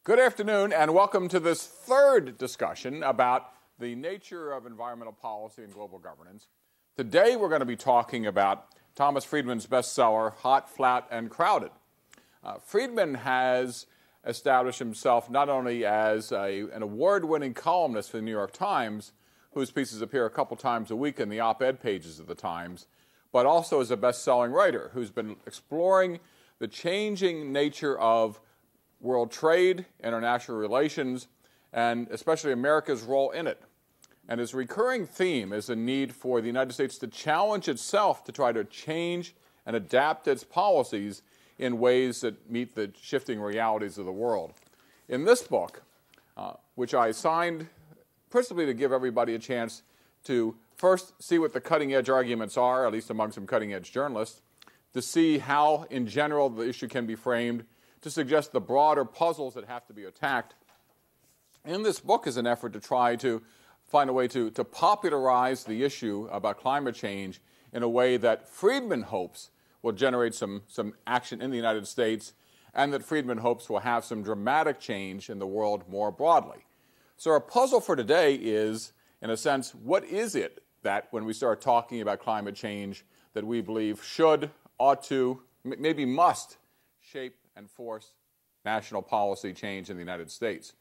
Good afternoon, and welcome to this third discussion about the nature of environmental policy and global governance. Today we're going to be talking about Thomas Friedman's bestseller, Hot, Flat, and Crowded. Friedman has established himself not only as an award-winning columnist for the New York Times, whose pieces appear a couple times a week in the op-ed pages of the Times, but also as a best-selling writer who's been exploring the changing nature of world trade, international relations, and especially America's role in it. And his recurring theme is the need for the United States to challenge itself to try to change and adapt its policies in ways that meet the shifting realities of the world. In this book, which I signed principally to give everybody a chance to first see what the cutting-edge arguments are, at least among some cutting-edge journalists, to see how, in general, the issue can be framed, to suggest the broader puzzles that have to be attacked. In this book is an effort to try to find a way to popularize the issue about climate change in a way that Friedman hopes will generate some action in the United States, and that Friedman hopes will have some dramatic change in the world more broadly. So our puzzle for today is, in a sense, what is it that when we start talking about climate change that we believe should, ought to, maybe must shape and force national policy change in the United States?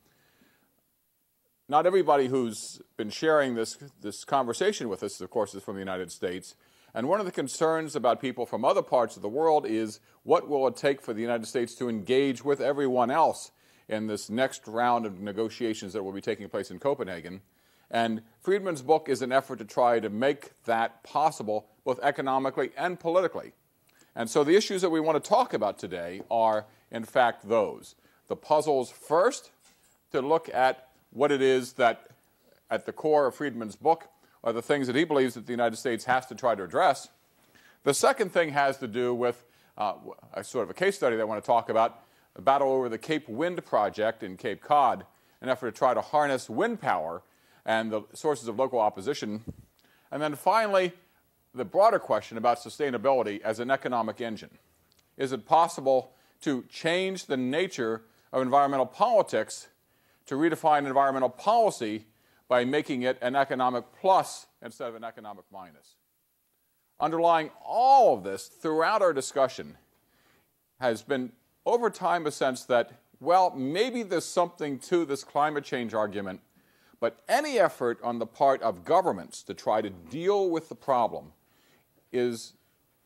Not everybody who's been sharing this conversation with us, of course, is from the United States. And one of the concerns about people from other parts of the world is what will it take for the United States to engage with everyone else in this next round of negotiations that will be taking place in Copenhagen. And Friedman's book is an effort to try to make that possible, both economically and politically. And so the issues that we want to talk about today are, in fact, those. The puzzles first, to look at what it is that, at the core of Friedman's book, are the things that he believes that the United States has to try to address. The second thing has to do with a sort of a case study that I want to talk about, the battle over the Cape Wind project in Cape Cod, an effort to try to harness wind power and the sources of local opposition. And then finally, the broader question about sustainability as an economic engine. Is it possible to change the nature of environmental politics to redefine environmental policy by making it an economic plus instead of an economic minus? Underlying all of this throughout our discussion has been, over time, a sense that, well, maybe there's something to this climate change argument, but any effort on the part of governments to try to deal with the problem is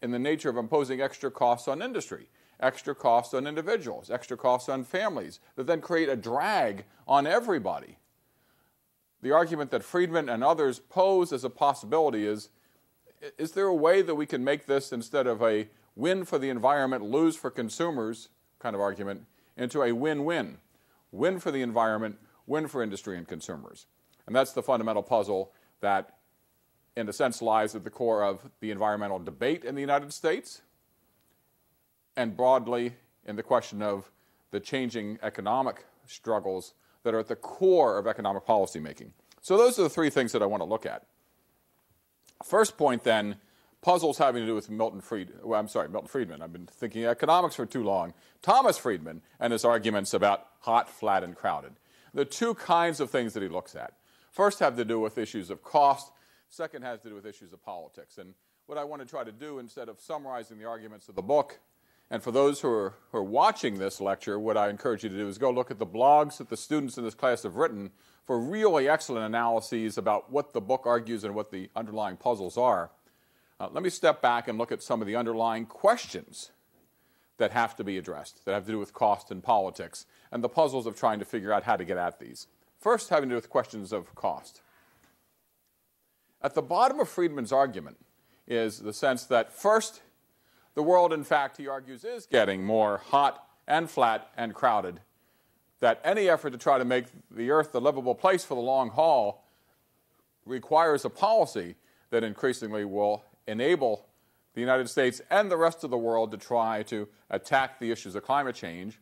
in the nature of imposing extra costs on industry, extra costs on individuals, extra costs on families, that then create a drag on everybody. The argument that Friedman and others pose as a possibility is there a way that we can make this, instead of a win for the environment, lose for consumers kind of argument, into a win-win? Win for the environment, win for industry and consumers. And that's the fundamental puzzle that, in a sense, lies at the core of the environmental debate in the United States, and broadly in the question of the changing economic struggles that are at the core of economic policymaking. So those are the three things that I want to look at. First point, then, puzzles having to do with Milton Friedman. I've been thinking economics for too long. Thomas Friedman and his arguments about hot, flat, and crowded. The two kinds of things that he looks at. First have to do with issues of cost. Second has to do with issues of politics. And what I want to try to do, instead of summarizing the arguments of the book, and for those who are watching this lecture, what I encourage you to do is go look at the blogs that the students in this class have written for really excellent analyses about what the book argues and what the underlying puzzles are. Let me step back and look at some of the underlying questions that have to be addressed, that have to do with cost and politics, and the puzzles of trying to figure out how to get at these. First, having to do with questions of cost. At the bottom of Friedman's argument is the sense that, first, the world, in fact, he argues, is getting more hot and flat and crowded, that any effort to try to make the Earth a livable place for the long haul requires a policy that increasingly will enable the United States and the rest of the world to try to attack the issues of climate change,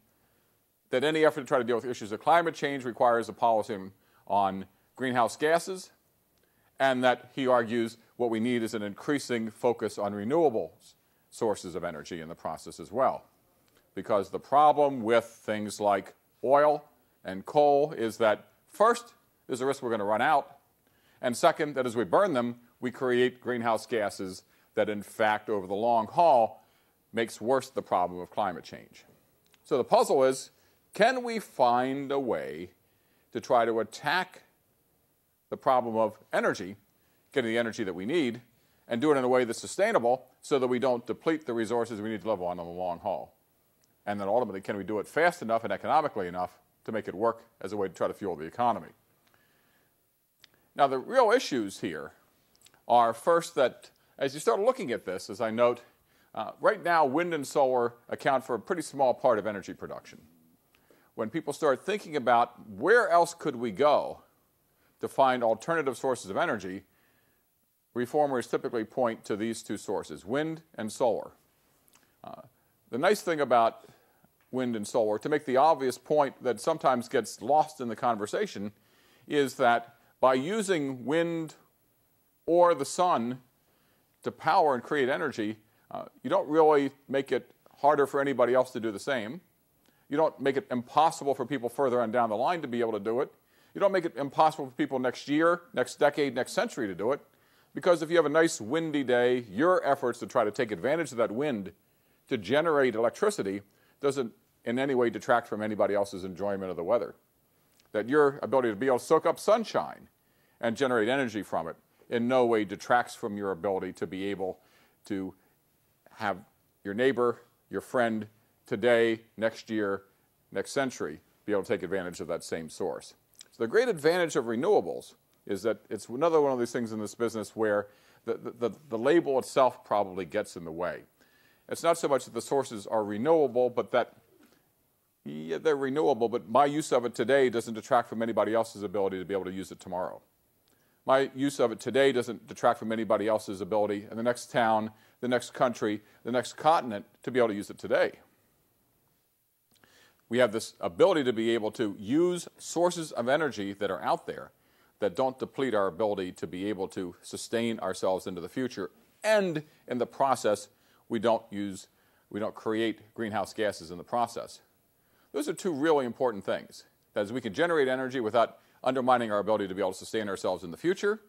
that any effort to try to deal with issues of climate change requires a policy on greenhouse gases, and that, he argues, what we need is an increasing focus on renewable sources of energy in the process as well. Because the problem with things like oil and coal is that, first, there's a risk we're going to run out, and second, that as we burn them, we create greenhouse gases that, in fact, over the long haul, makes worse the problem of climate change. So the puzzle is, can we find a way to try to attack the problem of energy, getting the energy that we need, and do it in a way that's sustainable so that we don't deplete the resources we need to live on the long haul? And then ultimately, can we do it fast enough and economically enough to make it work as a way to try to fuel the economy? Now, the real issues here are, first, that as you start looking at this, as I note, right now, wind and solar account for a pretty small part of energy production. When people start thinking about where else could we go to find alternative sources of energy, reformers typically point to these two sources, wind and solar. The nice thing about wind and solar, to make the obvious point that sometimes gets lost in the conversation, is that by using wind or the sun to power and create energy, you don't really make it harder for anybody else to do the same. You don't make it impossible for people further on down the line to be able to do it. You don't make it impossible for people next year, next decade, next century to do it. Because if you have a nice windy day, your efforts to try to take advantage of that wind to generate electricity doesn't in any way detract from anybody else's enjoyment of the weather. That your ability to be able to soak up sunshine and generate energy from it in no way detracts from your ability to be able to have your neighbor, your friend, today, next year, next century, be able to take advantage of that same source. So the great advantage of renewables is that it's another one of these things in this business where the label itself probably gets in the way. It's not so much that the sources are renewable, but that, yeah, they're renewable, but my use of it today doesn't detract from anybody else's ability to be able to use it tomorrow. My use of it today doesn't detract from anybody else's ability in the next town, the next country, the next continent to be able to use it today. We have this ability to be able to use sources of energy that are out there that don't deplete our ability to be able to sustain ourselves into the future, and in the process, we don't create greenhouse gases in the process. Those are two really important things. That is, we can generate energy without undermining our ability to be able to sustain ourselves in the future,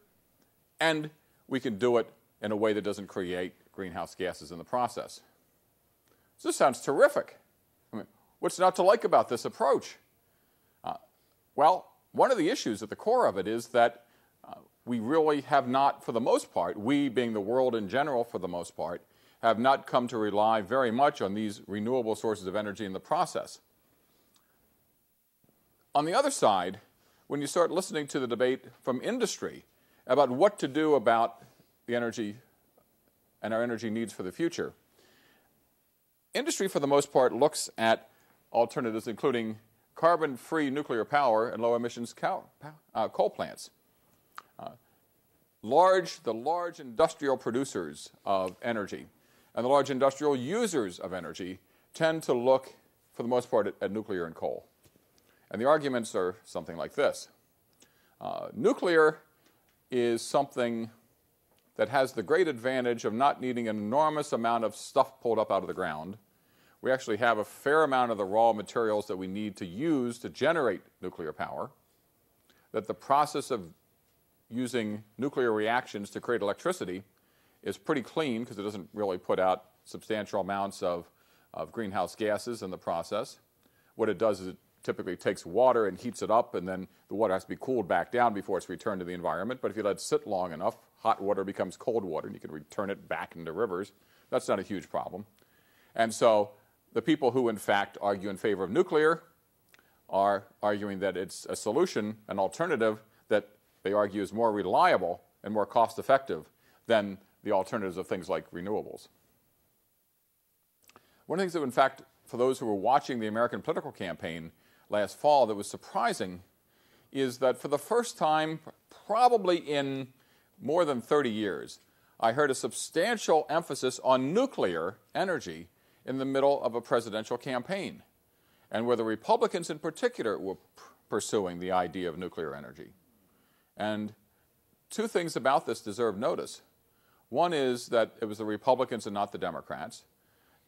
and we can do it in a way that doesn't create greenhouse gases in the process. So this sounds terrific. I mean, what's not to like about this approach? Well, one of the issues at the core of it is that we really have not, for the most part, we being the world in general for the most part, have not come to rely very much on these renewable sources of energy in the process. On the other side, when you start listening to the debate from industry about what to do about the energy and our energy needs for the future, industry, for the most part, looks at alternatives including carbon-free nuclear power and low-emissions coal plants. The large industrial producers of energy and the large industrial users of energy tend to look, for the most part, at nuclear and coal. And the arguments are something like this. Nuclear is something that has the great advantage of not needing an enormous amount of stuff pulled up out of the ground. We actually have a fair amount of the raw materials that we need to use to generate nuclear power. That the process of using nuclear reactions to create electricity is pretty clean because it doesn't really put out substantial amounts of greenhouse gases in the process. What it does is it typically takes water and heats it up, and then the water has to be cooled back down before it's returned to the environment. But if you let it sit long enough, hot water becomes cold water, and you can return it back into rivers. That's not a huge problem. And so the people who, in fact, argue in favor of nuclear are arguing that it's a solution, an alternative that they argue is more reliable and more cost-effective than the alternatives of things like renewables. One of the things that, in fact, for those who were watching the American political campaign last fall that was surprising is that for the first time, probably in more than 30 years, I heard a substantial emphasis on nuclear energy in the middle of a presidential campaign, and where the Republicans in particular were pursuing the idea of nuclear energy. And two things about this deserve notice. One is that it was the Republicans and not the Democrats.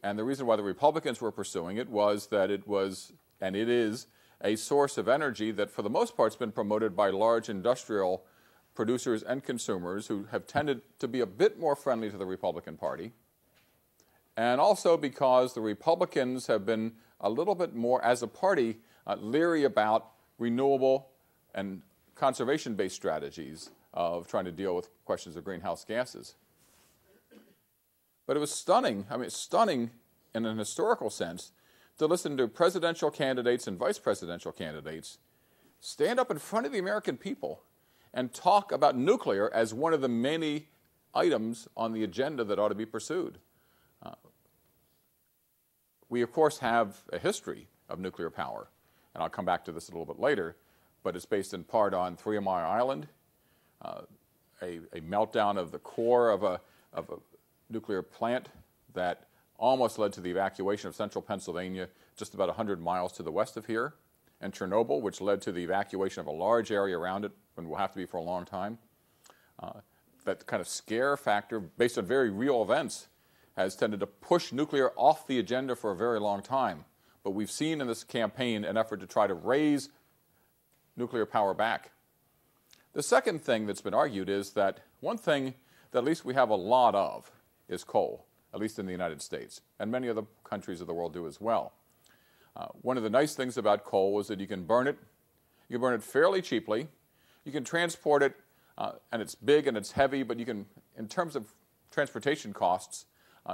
And the reason why the Republicans were pursuing it was that it was, and it is, a source of energy that for the most part has been promoted by large industrial producers and consumers who have tended to be a bit more friendly to the Republican Party, and also because the Republicans have been a little bit more, as a party, leery about renewable and conservation-based strategies of trying to deal with questions of greenhouse gases. But it was stunning, stunning in an historical sense, to listen to presidential candidates and vice presidential candidates stand up in front of the American people and talk about nuclear as one of the many items on the agenda that ought to be pursued. We, of course, have a history of nuclear power, and I'll come back to this a little bit later, but it's based in part on 3 Mile Island, a meltdown of the core of a nuclear plant that almost led to the evacuation of central Pennsylvania, just about 100 miles to the west of here, and Chernobyl, which led to the evacuation of a large area around it, and will have to be for a long time. That kind of scare factor, based on very real events, has tended to push nuclear off the agenda for a very long time. But we've seen in this campaign an effort to try to raise nuclear power back. The second thing that's been argued is that one thing that at least we have a lot of is coal, at least in the United States, and many other countries of the world do as well. One of the nice things about coal is that you can burn it. You can burn it fairly cheaply. You can transport it, and it's big and it's heavy, but you can, in terms of transportation costs,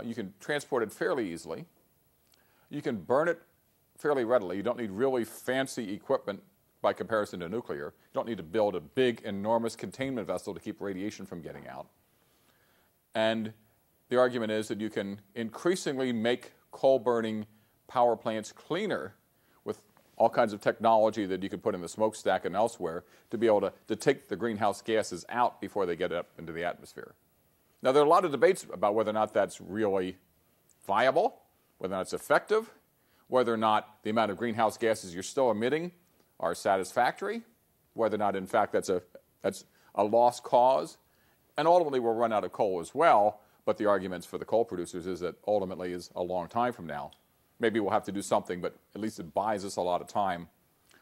you can transport it fairly easily. You can burn it fairly readily. You don't need really fancy equipment by comparison to nuclear. You don't need to build a big, enormous containment vessel to keep radiation from getting out. And the argument is that you can increasingly make coal-burning power plants cleaner with all kinds of technology that you can put in the smokestack and elsewhere to be able to take the greenhouse gases out before they get up into the atmosphere. Now, there are a lot of debates about whether or not that's really viable, whether or not it's effective, whether or not the amount of greenhouse gases you're still emitting are satisfactory, whether or not, in fact, that's a lost cause. And ultimately, we'll run out of coal as well, but the arguments for the coal producers is that ultimately is a long time from now. Maybe we'll have to do something, but at least it buys us a lot of time.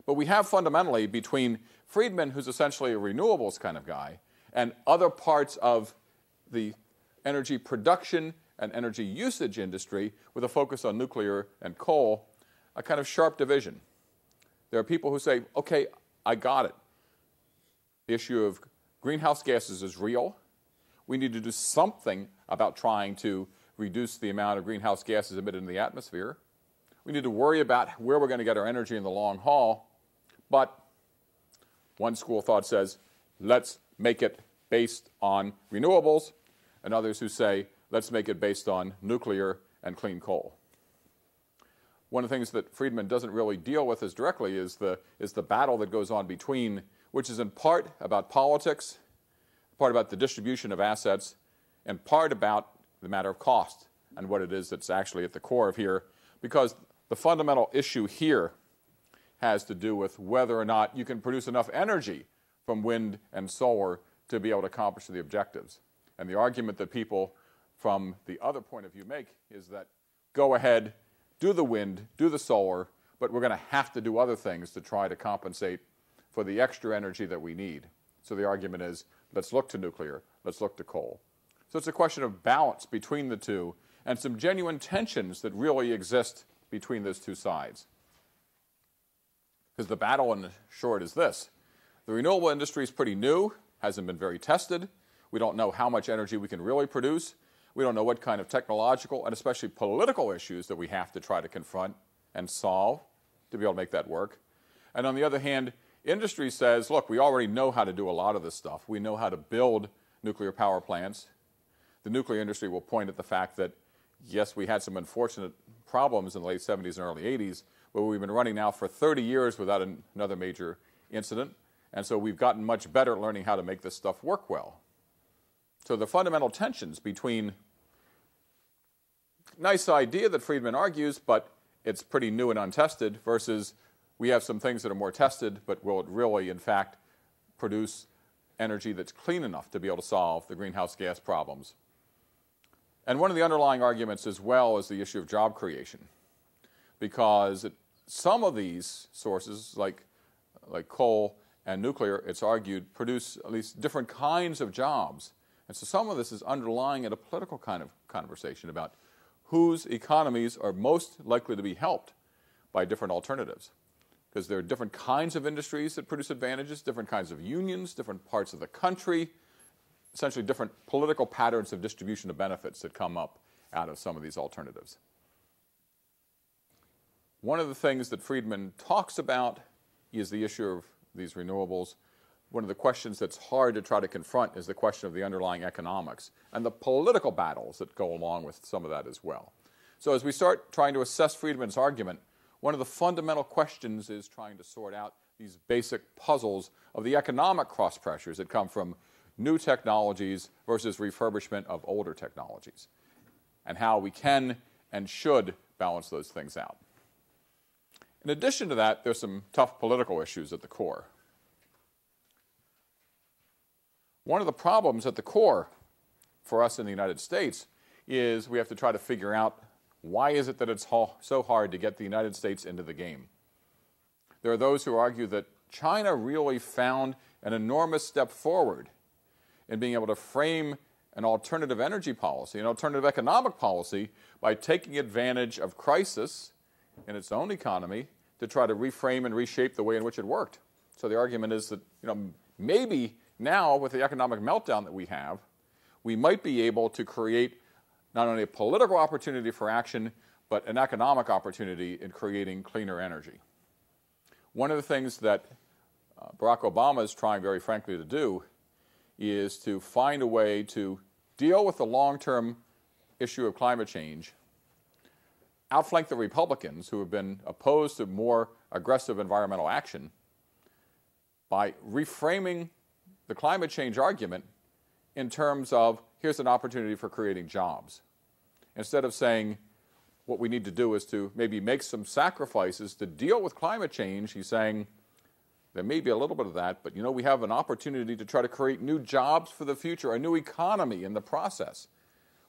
But we have fundamentally between Friedman, who's essentially a renewables kind of guy, and other parts of the energy production and energy usage industry with a focus on nuclear and coal, a kind of sharp division. There are people who say, okay, I got it. The issue of greenhouse gases is real. We need to do something about trying to reduce the amount of greenhouse gases emitted in the atmosphere. We need to worry about where we're going to get our energy in the long haul. But one school of thought says, let's make it based on renewables, and others who say, let's make it based on nuclear and clean coal. One of the things that Friedman doesn't really deal with as directly is the battle that goes on between, which is in part about politics, part about the distribution of assets, and part about the matter of cost and what it is that's actually at the core of here, because the fundamental issue here has to do with whether or not you can produce enough energy from wind and solar to be able to accomplish the objectives. And the argument that people from the other point of view make is that go ahead, do the wind, do the solar, but we're going to have to do other things to try to compensate for the extra energy that we need. So the argument is, let's look to nuclear, let's look to coal. So it's a question of balance between the two and some genuine tensions that really exist between those two sides. Because the battle, in short, is this. The renewable industry is pretty new, hasn't been very tested. We don't know how much energy we can really produce. We don't know what kind of technological and especially political issues that we have to try to confront and solve to be able to make that work. And on the other hand, industry says, look, we already know how to do a lot of this stuff. We know how to build nuclear power plants. The nuclear industry will point at the fact that, yes, we had some unfortunate problems in the late 70s and early 80s, but we've been running now for 30 years without another major incident. And so we've gotten much better at learning how to make this stuff work well. So the fundamental tensions between nice idea that Friedman argues, but it's pretty new and untested, versus we have some things that are more tested, but will it really, in fact, produce energy that's clean enough to be able to solve the greenhouse gas problems? And one of the underlying arguments as well is the issue of job creation, because it some of these sources, like coal and nuclear, it's argued, produce at least different kinds of jobs. And so some of this is underlying in a political kind of conversation about whose economies are most likely to be helped by different alternatives. Because there are different kinds of industries that produce advantages, different kinds of unions, different parts of the country, essentially different political patterns of distribution of benefits that come up out of some of these alternatives. One of the things that Friedman talks about is the issue of these renewables. One of the questions that's hard to try to confront is the question of the underlying economics and the political battles that go along with some of that as well. So as we start trying to assess Friedman's argument, one of the fundamental questions is trying to sort out these basic puzzles of the economic cross pressures that come from new technologies versus refurbishment of older technologies, and how we can and should balance those things out. In addition to that, there's some tough political issues at the core. One of the problems at the core for us in the United States is we have to try to figure out why is it that it's so hard to get the United States into the game. There are those who argue that China really found an enormous step forward in being able to frame an alternative energy policy, an alternative economic policy, by taking advantage of crisis in its own economy to try to reframe and reshape the way in which it worked. So the argument is that, maybe now with the economic meltdown that we have, we might be able to create not only a political opportunity for action, but an economic opportunity in creating cleaner energy. One of the things that Barack Obama is trying, very frankly, to do is to find a way to deal with the long-term issue of climate change, outflank the Republicans who have been opposed to more aggressive environmental action by reframing the climate change argument in terms of here's an opportunity for creating jobs. Instead of saying what we need to do is to maybe make some sacrifices to deal with climate change, he's saying there may be a little bit of that, but we have an opportunity to try to create new jobs for the future, a new economy in the process.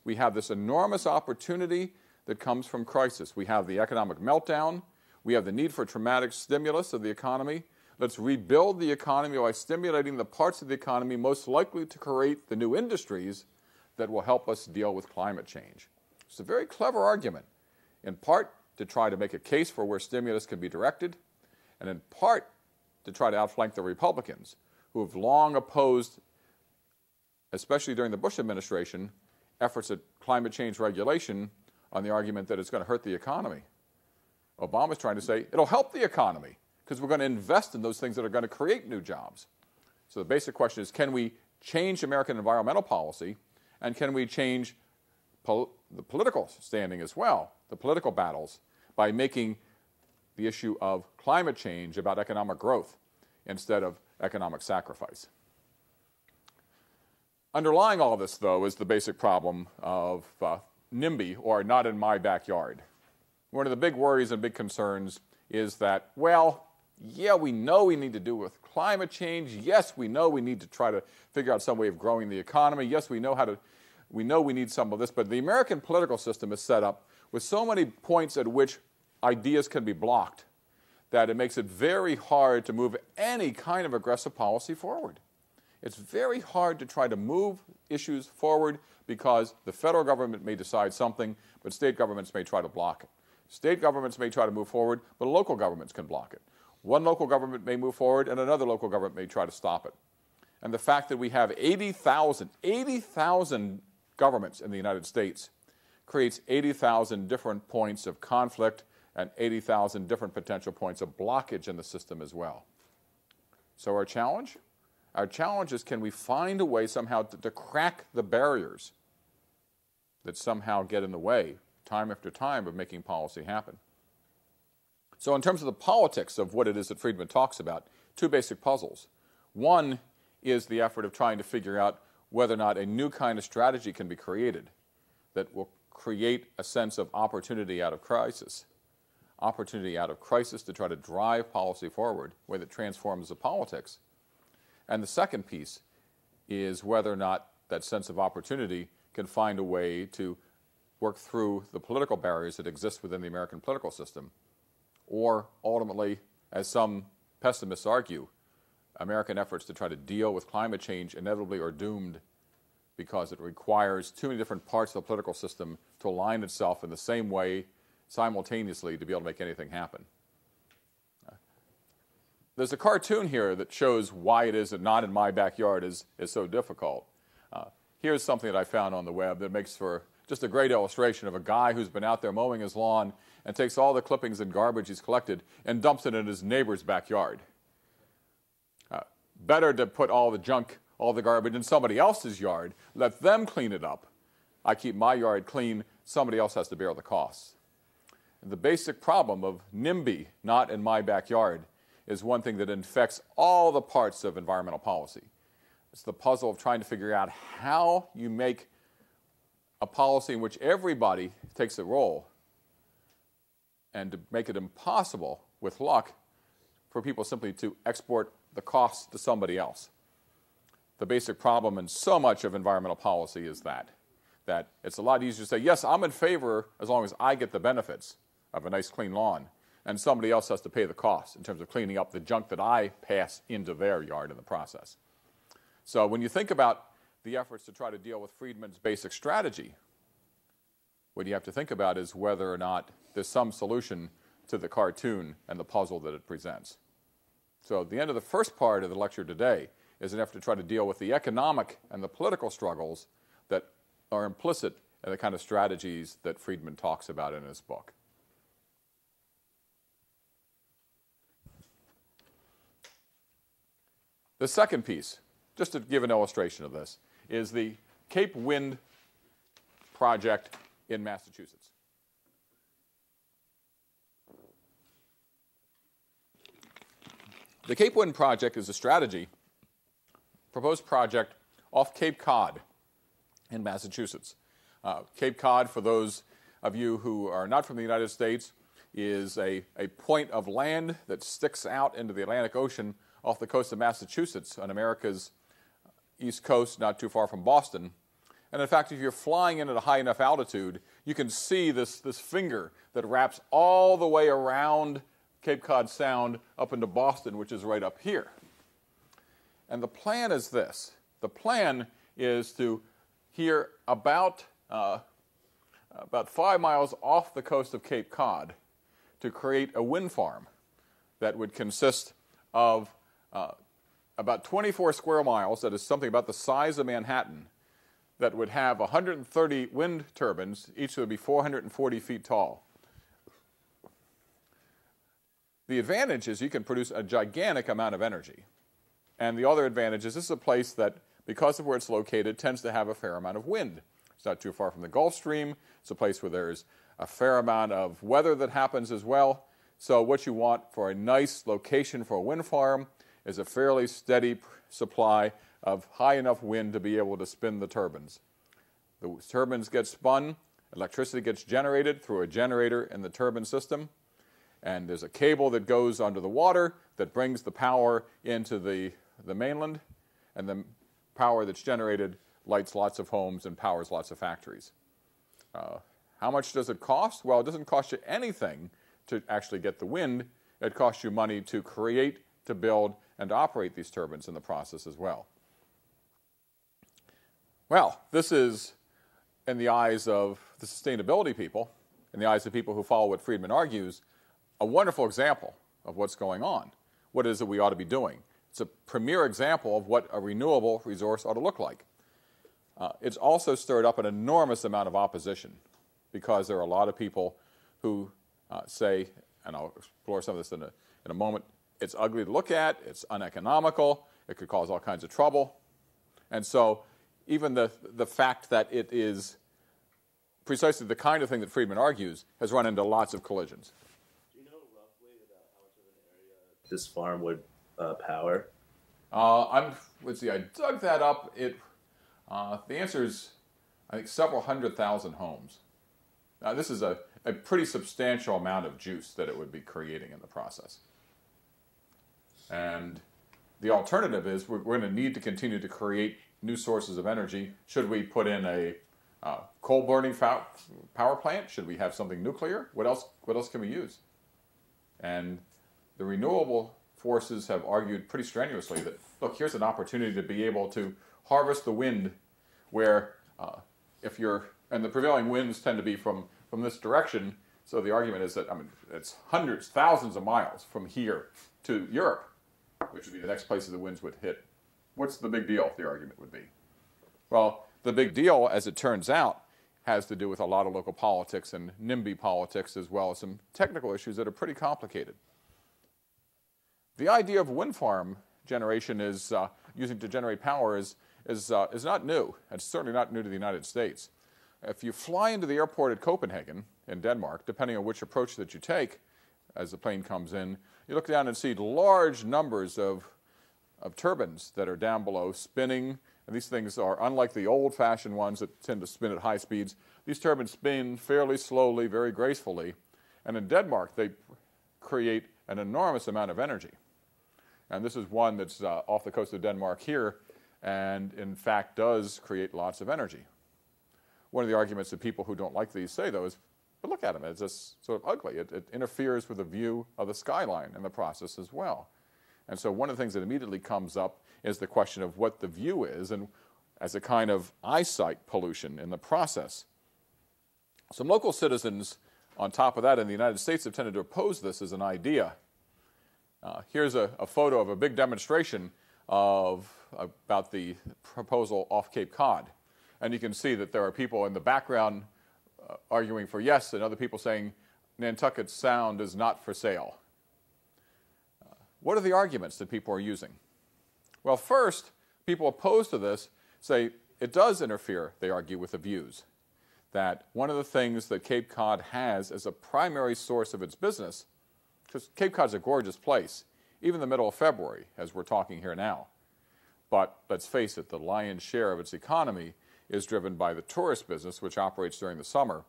We have this enormous opportunity that comes from crisis. We have the economic meltdown. We have the need for traumatic stimulus of the economy. Let's rebuild the economy by stimulating the parts of the economy most likely to create the new industries that will help us deal with climate change. It's a very clever argument, in part to try to make a case for where stimulus can be directed, and in part to try to outflank the Republicans, who have long opposed, especially during the Bush administration, efforts at climate change regulation on the argument that it's going to hurt the economy. Obama's trying to say it'll help the economy because we're going to invest in those things that are going to create new jobs. So the basic question is, can we change American environmental policy, and can we change the political standing as well, the political battles, by making the issue of climate change about economic growth instead of economic sacrifice. Underlying all of this, though, is the basic problem of NIMBY, or not in my backyard. One of the big worries and big concerns is that, well, yeah, we know we need to do with climate change. Yes, we know we need to try to figure out some way of growing the economy. Yes, we know we need some of this, but the American political system is set up with so many points at which ideas can be blocked that it makes it very hard to move any kind of aggressive policy forward. It's very hard to try to move issues forward because the federal government may decide something, but state governments may try to block it. State governments may try to move forward, but local governments can block it. One local government may move forward, and another local government may try to stop it. And the fact that we have 80,000 governments in the United States creates 80,000 different points of conflict and 80,000 different potential points of blockage in the system as well. So our challenge? Our challenge is, can we find a way somehow to crack the barriers that somehow get in the way, time after time, of making policy happen? So in terms of the politics of what it is that Friedman talks about, two basic puzzles. One is the effort of trying to figure out whether or not a new kind of strategy can be created that will create a sense of opportunity out of crisis. Opportunity out of crisis to try to drive policy forward, a way that transforms the politics. And the second piece is whether or not that sense of opportunity can find a way to work through the political barriers that exist within the American political system, or ultimately, as some pessimists argue, American efforts to try to deal with climate change inevitably are doomed because it requires too many different parts of the political system to align itself in the same way simultaneously to be able to make anything happen. There's a cartoon here that shows why it is that not in my backyard is so difficult. Here's something that I found on the web that makes for just a great illustration of a guy who's been out there mowing his lawn and takes all the clippings and garbage he's collected and dumps it in his neighbor's backyard. Better to put all the junk, all the garbage in somebody else's yard, let them clean it up. I keep my yard clean, somebody else has to bear the costs. The basic problem of NIMBY, not in my backyard, is one thing that infects all the parts of environmental policy. It's the puzzle of trying to figure out how you make a policy in which everybody takes a role and to make it impossible, with luck, for people simply to export the costs to somebody else. The basic problem in so much of environmental policy is that it's a lot easier to say, yes, I'm in favor as long as I get the benefits of a nice clean lawn, and somebody else has to pay the cost in terms of cleaning up the junk that I pass into their yard in the process. So when you think about the efforts to try to deal with Friedman's basic strategy, what you have to think about is whether or not there's some solution to the cartoon and the puzzle that it presents. So at the end of the first part of the lecture today is an effort to try to deal with the economic and the political struggles that are implicit in the kind of strategies that Friedman talks about in his book. The second piece, just to give an illustration of this, is the Cape Wind project in Massachusetts. The Cape Wind project is a strategy, proposed project off Cape Cod in Massachusetts. Cape Cod, for those of you who are not from the United States, is a point of land that sticks out into the Atlantic Ocean off the coast of Massachusetts on America's east coast, not too far from Boston. And in fact, if you're flying in at a high enough altitude, you can see this finger that wraps all the way around Cape Cod Sound up into Boston, which is right up here. And the plan is this. The plan is to, here about 5 miles off the coast of Cape Cod, to create a wind farm that would consist of about 24 square miles, that is something about the size of Manhattan, that would have 130 wind turbines, each would be 440 feet tall. The advantage is you can produce a gigantic amount of energy. And the other advantage is this is a place that, because of where it's located, tends to have a fair amount of wind. It's not too far from the Gulf Stream. It's a place where there's a fair amount of weather that happens as well. So what you want for a nice location for a wind farm is a fairly steady supply of high enough wind to be able to spin the turbines. The turbines get spun, electricity gets generated through a generator in the turbine system, and there's a cable that goes under the water that brings the power into the mainland, and the power that's generated lights lots of homes and powers lots of factories. How much does it cost? Well, it doesn't cost you anything to actually get the wind. It costs you money to create, to build, and to operate these turbines in the process as well. Well, this is, in the eyes of the sustainability people, in the eyes of people who follow what Friedman argues, a wonderful example of what's going on, what it is that we ought to be doing. It's a premier example of what a renewable resource ought to look like. It's also stirred up an enormous amount of opposition because there are a lot of people who say, and I'll explore some of this in a moment, it's ugly to look at, it's uneconomical, it could cause all kinds of trouble. And so even the fact that it is precisely the kind of thing that Friedman argues has run into lots of collisions. Do you know roughly about how much of an area this farm would power? Let's see, I dug that up. The answer is, I think, several 100,000 homes. Now, this is a pretty substantial amount of juice that it would be creating in the process. And the alternative is we're going to need to continue to create new sources of energy. Should we put in a coal-burning power plant? Should we have something nuclear? What else can we use? And the renewable forces have argued pretty strenuously that, look, here's an opportunity to be able to harvest the wind where and the prevailing winds tend to be from this direction. So the argument is that, it's hundreds, thousands of miles from here to Europe, which would be the next place the winds would hit. What's the big deal, the argument would be? Well, the big deal, as it turns out, has to do with a lot of local politics and NIMBY politics, as well as some technical issues that are pretty complicated. The idea of wind farm generation is using to generate power is not new. It's certainly not new to the United States. If you fly into the airport at Copenhagen in Denmark, depending on which approach that you take as the plane comes in, you look down and see large numbers of turbines that are down below spinning. And these things are unlike the old-fashioned ones that tend to spin at high speeds. These turbines spin fairly slowly, very gracefully. And in Denmark, they create an enormous amount of energy. And this is one that's off the coast of Denmark here, and in fact does create lots of energy. One of the arguments that people who don't like these say, though, is, but look at them, it's just sort of ugly. It interferes with the view of the skyline in the process as well. And so one of the things that immediately comes up is the question of what the view is, and as a kind of eyesight pollution in the process. Some local citizens, on top of that, in the United States have tended to oppose this as an idea. Here's a photo of a big demonstration about the proposal off Cape Cod. And you can see that there are people in the background arguing for yes, and other people saying Nantucket Sound is not for sale. What are the arguments that people are using? Well, first, people opposed to this say it does interfere, they argue, with the views. That one of the things that Cape Cod has as a primary source of its business, because Cape Cod's a gorgeous place, even in the middle of February, as we're talking here now. But let's face it, the lion's share of its economy is driven by the tourist business, which operates during the summer.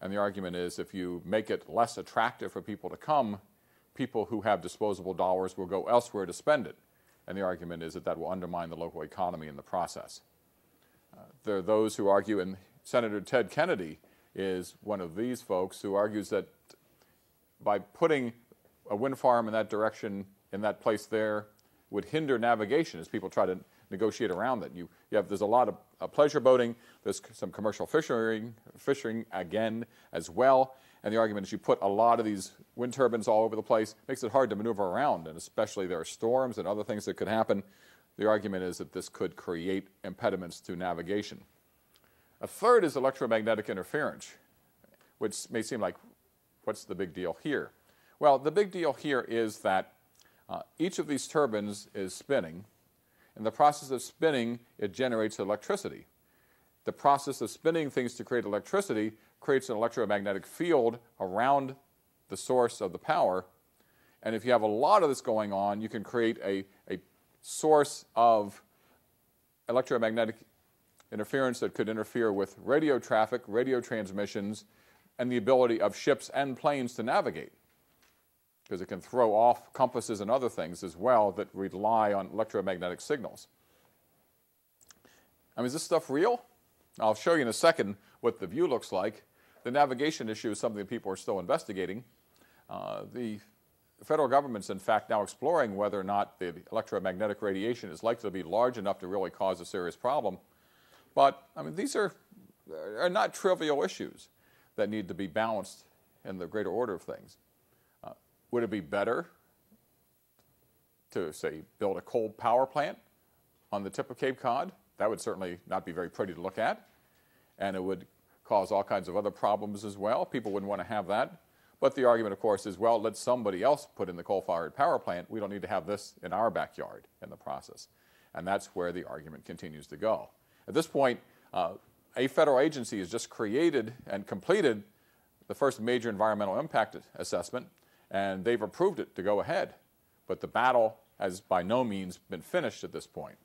And the argument is if you make it less attractive for people to come, people who have disposable dollars will go elsewhere to spend it. And the argument is that that will undermine the local economy in the process. There are those who argue, and Senator Ted Kennedy is one of these folks who argues that by putting a wind farm in that direction, in that place there, would hinder navigation as people try to negotiate around it. There's a lot of pleasure boating, there's some commercial fishing again as well, and the argument is you put a lot of these wind turbines all over the place, makes it hard to maneuver around, and especially there are storms and other things that could happen. The argument is that this could create impediments to navigation. A third is electromagnetic interference, which may seem like, what's the big deal here? Well, the big deal here is that each of these turbines is spinning. In the process of spinning, it generates electricity. The process of spinning things to create electricity creates an electromagnetic field around the source of the power. And if you have a lot of this going on, you can create a source of electromagnetic interference that could interfere with radio traffic, radio transmissions, and the ability of ships and planes to navigate, because it can throw off compasses and other things as well that rely on electromagnetic signals. Is this stuff real? I'll show you in a second what the view looks like. The navigation issue is something that people are still investigating. The federal government's, in fact, now exploring whether or not the electromagnetic radiation is likely to be large enough to really cause a serious problem. But, these are not trivial issues that need to be balanced in the greater order of things. Would it be better to, say, build a coal power plant on the tip of Cape Cod? That would certainly not be very pretty to look at, and it would cause all kinds of other problems as well. People wouldn't want to have that. But the argument, of course, is, well, let somebody else put in the coal-fired power plant. We don't need to have this in our backyard in the process. And that's where the argument continues to go. At this point, a federal agency has just created and completed the first major environmental impact assessment, and they've approved it to go ahead. But the battle has by no means been finished at this point.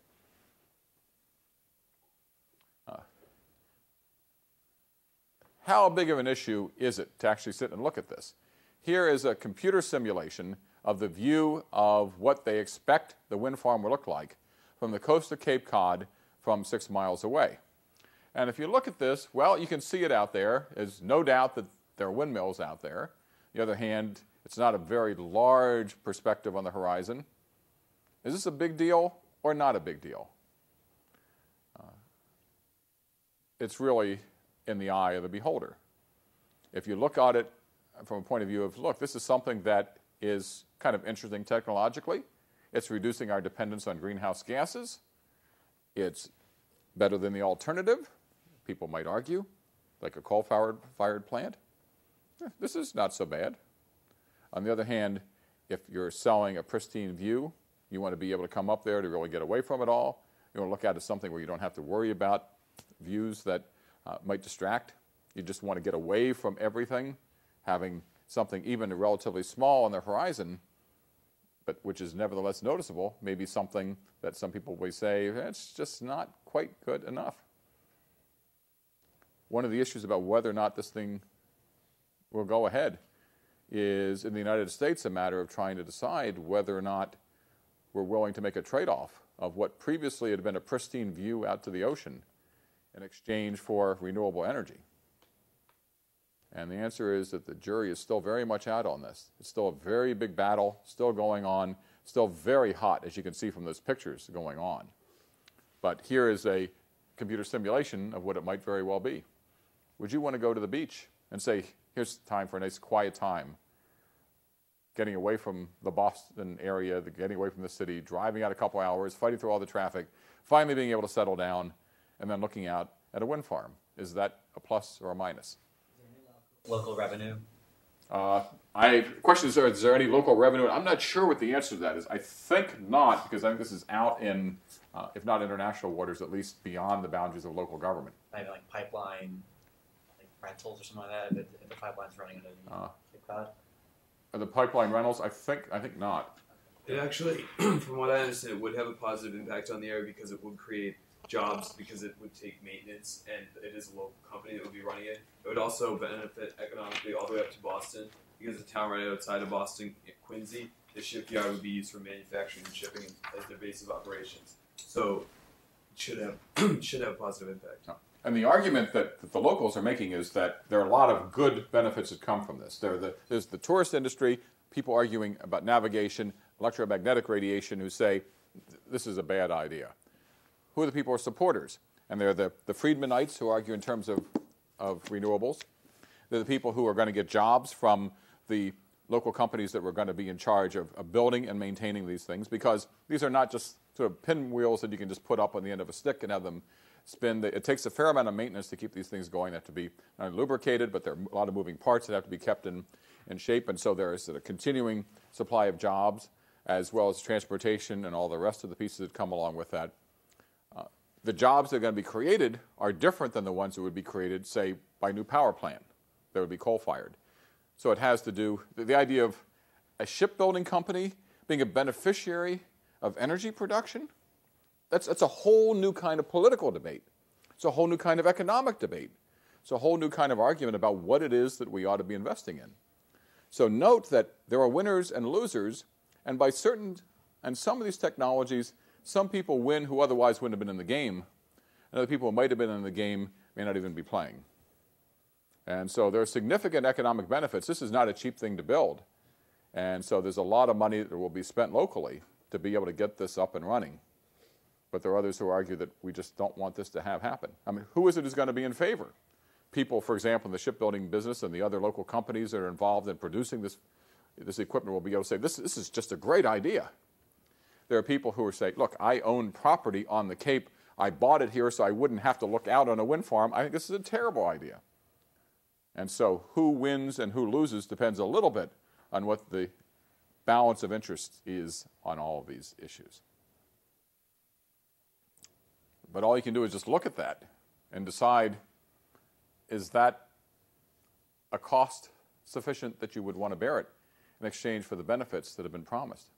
How big of an issue is it to actually sit and look at this? Here is a computer simulation of the view of what they expect the wind farm will look like from the coast of Cape Cod from 6 miles away. And if you look at this, well, you can see it out there. There's no doubt that there are windmills out there. the other hand, it's not a very large perspective on the horizon. Is this a big deal or not a big deal? It's really in the eye of the beholder. If you look at it from a point of view of, look, this is something that is kind of interesting technologically. It's reducing our dependence on greenhouse gases. It's better than the alternative, people might argue, like a coal-fired plant. This is not so bad. On the other hand, if you're selling a pristine view, you want to be able to come up there to really get away from it all. You want to look at it as something where you don't have to worry about views that might distract. You just want to get away from everything, having something even relatively small on the horizon, but which is nevertheless noticeable, maybe something that some people will say, it's just not quite good enough. One of the issues about whether or not this thing will go ahead is, in the United States, a matter of trying to decide whether or not we're willing to make a trade-off of what previously had been a pristine view out to the ocean in exchange for renewable energy. And the answer is that the jury is still very much out on this. It's still a very big battle, still going on, still very hot, as you can see from those pictures going on. But here is a computer simulation of what it might very well be. Would you want to go to the beach and say, here's time for a nice quiet time, getting away from the Boston area, getting away from the city, driving out a couple hours, fighting through all the traffic, finally being able to settle down, and then looking out at a wind farm? Is that a plus or a minus? Local revenue? Question is there any local revenue? I'm not sure what the answer to that is. I think not, because I think this is out in, if not international waters, at least beyond the boundaries of local government. Maybe like pipeline, like rentals or something like that, if the pipeline's running under Cape Cod? Are the pipeline rentals? I think not. It actually, from what I understand, it would have a positive impact on the area because it would create jobs, because it would take maintenance, and it is a local company that would be running it. It would also benefit economically all the way up to Boston, because the town right outside of Boston, Quincy, the shipyard would be used for manufacturing and shipping as their base of operations. So it should have a positive impact. And the argument that the locals are making is that there are a lot of good benefits that come from this. There's the tourist industry, people arguing about navigation, electromagnetic radiation, who say this is a bad idea. Who are the people who are supporters? And they're the Friedmanites, who argue in terms of renewables. They're the people who are going to get jobs from the local companies that were going to be in charge of building and maintaining these things, because these are not just sort of pinwheels that you can just put up on the end of a stick and have them spin. It takes a fair amount of maintenance to keep these things going. They have to be not only lubricated, but there are a lot of moving parts that have to be kept in shape. And so there is a continuing supply of jobs, as well as transportation and all the rest of the pieces that come along with that. The jobs that are going to be created are different than the ones that would be created, say, by a new power plant that would be coal-fired. So it has to do, the idea of a shipbuilding company being a beneficiary of energy production, that's a whole new kind of political debate. It's a whole new kind of economic debate. It's a whole new kind of argument about what it is that we ought to be investing in. So note that there are winners and losers, and by some of these technologies, some people win who otherwise wouldn't have been in the game, and other people who might have been in the game may not even be playing. And so there are significant economic benefits. This is not a cheap thing to build. And so there's a lot of money that will be spent locally to be able to get this up and running. But there are others who argue that we just don't want this to happen. I mean, who is it who's going to be in favor? People, for example, in the shipbuilding business and the other local companies that are involved in producing this equipment will be able to say, this is just a great idea. There are people who are saying, look, I own property on the Cape. I bought it here so I wouldn't have to look out on a wind farm. I think this is a terrible idea. And so who wins and who loses depends a little bit on what the balance of interest is on all of these issues. But all you can do is just look at that and decide, is that a cost sufficient that you would want to bear it in exchange for the benefits that have been promised?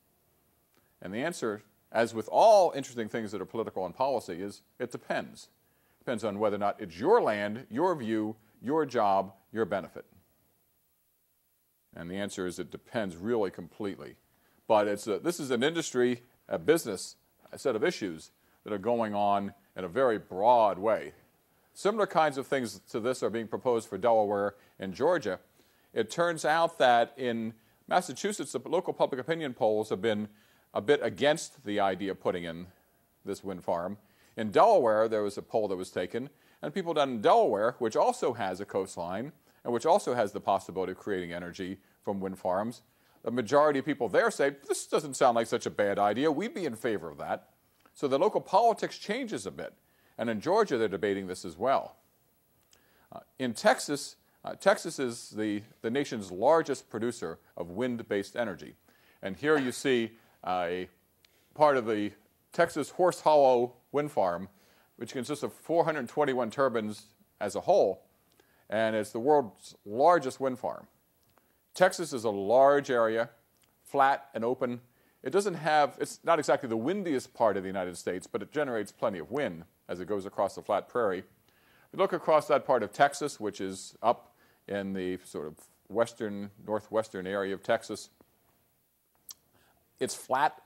And the answer, as with all interesting things that are political and policy, is it depends. It depends on whether or not it's your land, your view, your job, your benefit. And the answer is it depends really completely. But this is an industry, a business, a set of issues that are going on in a very broad way. Similar kinds of things to this are being proposed for Delaware and Georgia It turns out that in Massachusetts, the local public opinion polls have been a bit against the idea of putting in this wind farm. In Delaware, there was a poll that was taken, and people down in Delaware, which also has a coastline and which also has the possibility of creating energy from wind farms, the majority of people there say, this doesn't sound like such a bad idea. We'd be in favor of that. So the local politics changes a bit. And in Georgia, they're debating this as well. In Texas, Texas is the nation's largest producer of wind-based energy. And here you see a part of the Texas Horse Hollow wind farm, which consists of 421 turbines as a whole, and it's the world's largest wind farm. Texas is a large area, flat and open. It's not exactly the windiest part of the United States, but it generates plenty of wind as it goes across the flat prairie. If you look across that part of Texas, which is up in the sort of northwestern area of Texas, it's flat.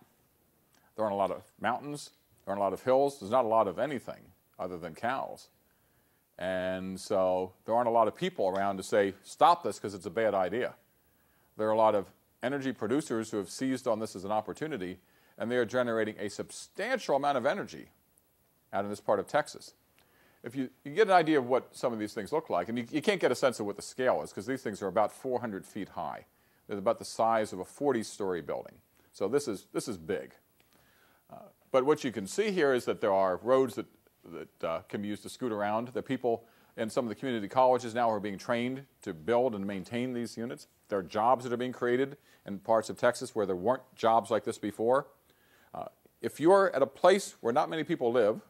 There aren't a lot of mountains. There aren't a lot of hills. There's not a lot of anything other than cows. And so there aren't a lot of people around to say, stop this because it's a bad idea. There are a lot of energy producers who have seized on this as an opportunity, and they are generating a substantial amount of energy out in this part of Texas. If you get an idea of what some of these things look like, and you can't get a sense of what the scale is because these things are about 400 feet high. They're about the size of a 40-story building. So this is big. But what you can see here is that there are roads that can be used to scoot around. The people in some of the community colleges now are being trained to build and maintain these units. There are jobs that are being created in parts of Texas where there weren't jobs like this before. If you're at a place where not many people live,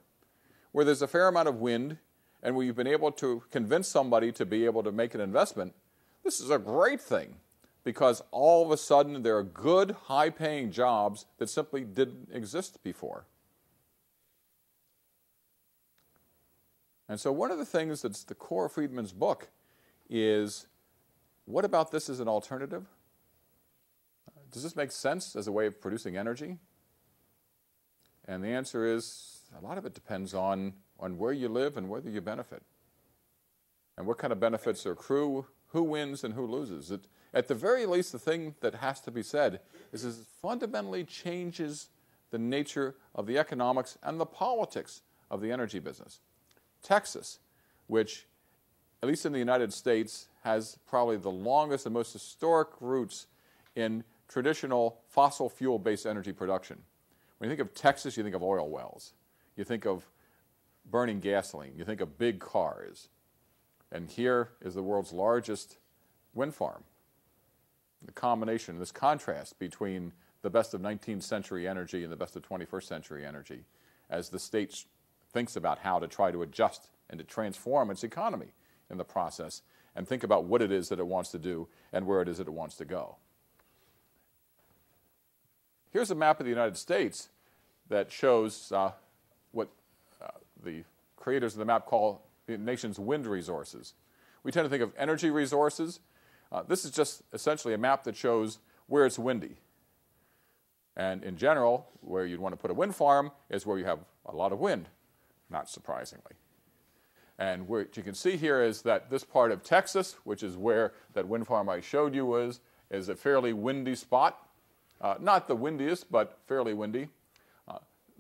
where there's a fair amount of wind, and where you've been able to convince somebody to be able to make an investment, this is a great thing because all of a sudden there are good, high-paying jobs that simply didn't exist before. And so one of the things that's the core of Friedman's book is, what about this as an alternative? Does this make sense as a way of producing energy? And the answer is, a lot of it depends on where you live and whether you benefit. And what kind of benefits accrue, who wins and who loses. At the very least, the thing that has to be said is it fundamentally changes the nature of the economics and the politics of the energy business. Texas, which, at least in the United States, has probably the longest and most historic roots in traditional fossil fuel-based energy production. When you think of Texas, you think of oil wells. You think of burning gasoline. You think of big cars. And here is the world's largest wind farm. The combination, this contrast between the best of 19th century energy and the best of 21st century energy as the state thinks about how to try to adjust and to transform its economy in the process and think about what it is that it wants to do and where it is that it wants to go. Here's a map of the United States that shows what the creators of the map call the nation's wind resources. We tend to think of energy resources. This is just essentially a map that shows where it's windy. And in general, where you'd want to put a wind farm is where you have a lot of wind, not surprisingly. And what you can see here is that this part of Texas, which is where that wind farm I showed you was, is a fairly windy spot. Not the windiest, but fairly windy.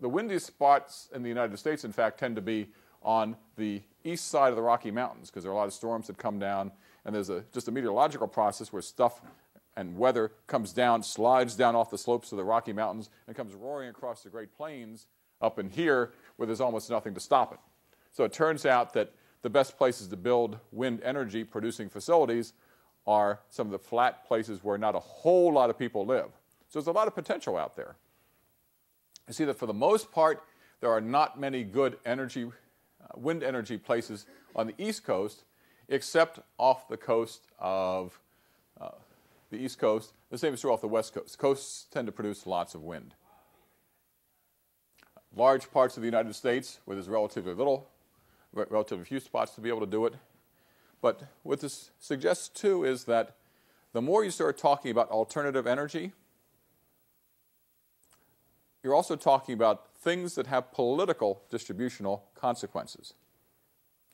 The windiest spots in the United States, in fact, tend to be on the east side of the Rocky Mountains because there are a lot of storms that come down, and there's just a meteorological process where stuff and weather comes down, slides down off the slopes of the Rocky Mountains, and comes roaring across the Great Plains up in here where there's almost nothing to stop it. So it turns out that the best places to build wind energy producing facilities are some of the flat places where not a whole lot of people live. So there's a lot of potential out there. You see that for the most part, there are not many good wind energy places on the East Coast, except off the coast of the East Coast. The same is true off the West Coast. Coasts tend to produce lots of wind. Large parts of the United States where there's relatively few spots to be able to do it. But what this suggests, too, is that the more you start talking about alternative energy, you're also talking about things that have political distributional consequences.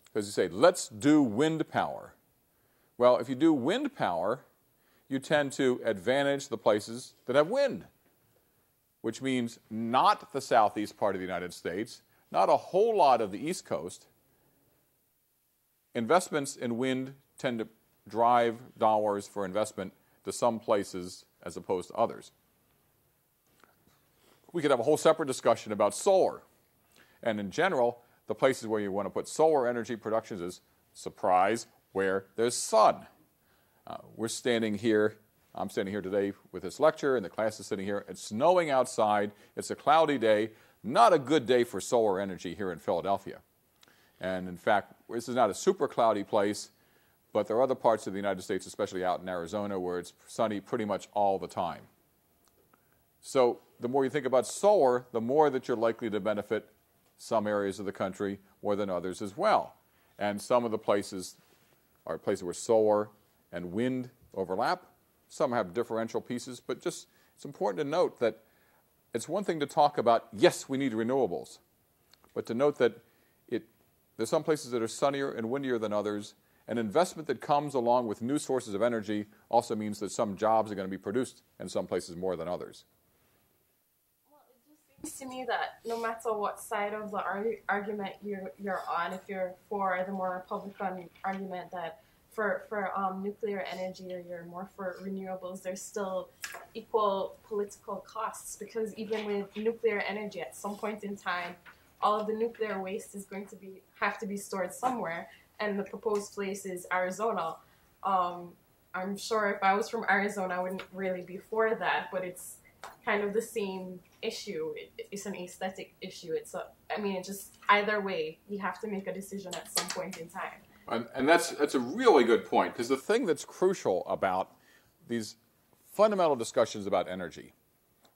Because you say, let's do wind power. Well, if you do wind power, you tend to advantage the places that have wind, which means not the southeast part of the United States, not a whole lot of the East Coast. Investments in wind tend to drive dollars for investment to some places as opposed to others. We could have a whole separate discussion about solar. And in general, the places where you want to put solar energy productions is, surprise, where there's sun. I'm standing here today with this lecture, and the class is sitting here. It's snowing outside. It's a cloudy day. Not a good day for solar energy here in Philadelphia. And in fact, this is not a super cloudy place, but there are other parts of the United States, especially out in Arizona, where it's sunny pretty much all the time. So the more you think about solar, the more that you're likely to benefit some areas of the country more than others as well. And some of the places are places where solar and wind overlap. Some have differential pieces, but just it's important to note that it's one thing to talk about, yes, we need renewables, but to note that there's some places that are sunnier and windier than others, and investment that comes along with new sources of energy also means that some jobs are going to be produced in some places more than others. Well, it just seems to me that no matter what side of the argument you're on, if you're for the more Republican argument that for nuclear energy or you're more for renewables, there's still equal political costs, because even with nuclear energy, at some point in time, all of the nuclear waste is going to have to be stored somewhere, and the proposed place is Arizona. I'm sure if I was from Arizona, I wouldn't really be for that, but it's kind of the same issue. It's an aesthetic issue. It's just either way, you have to make a decision at some point in time. And that's a really good point, because the thing that's crucial about these fundamental discussions about energy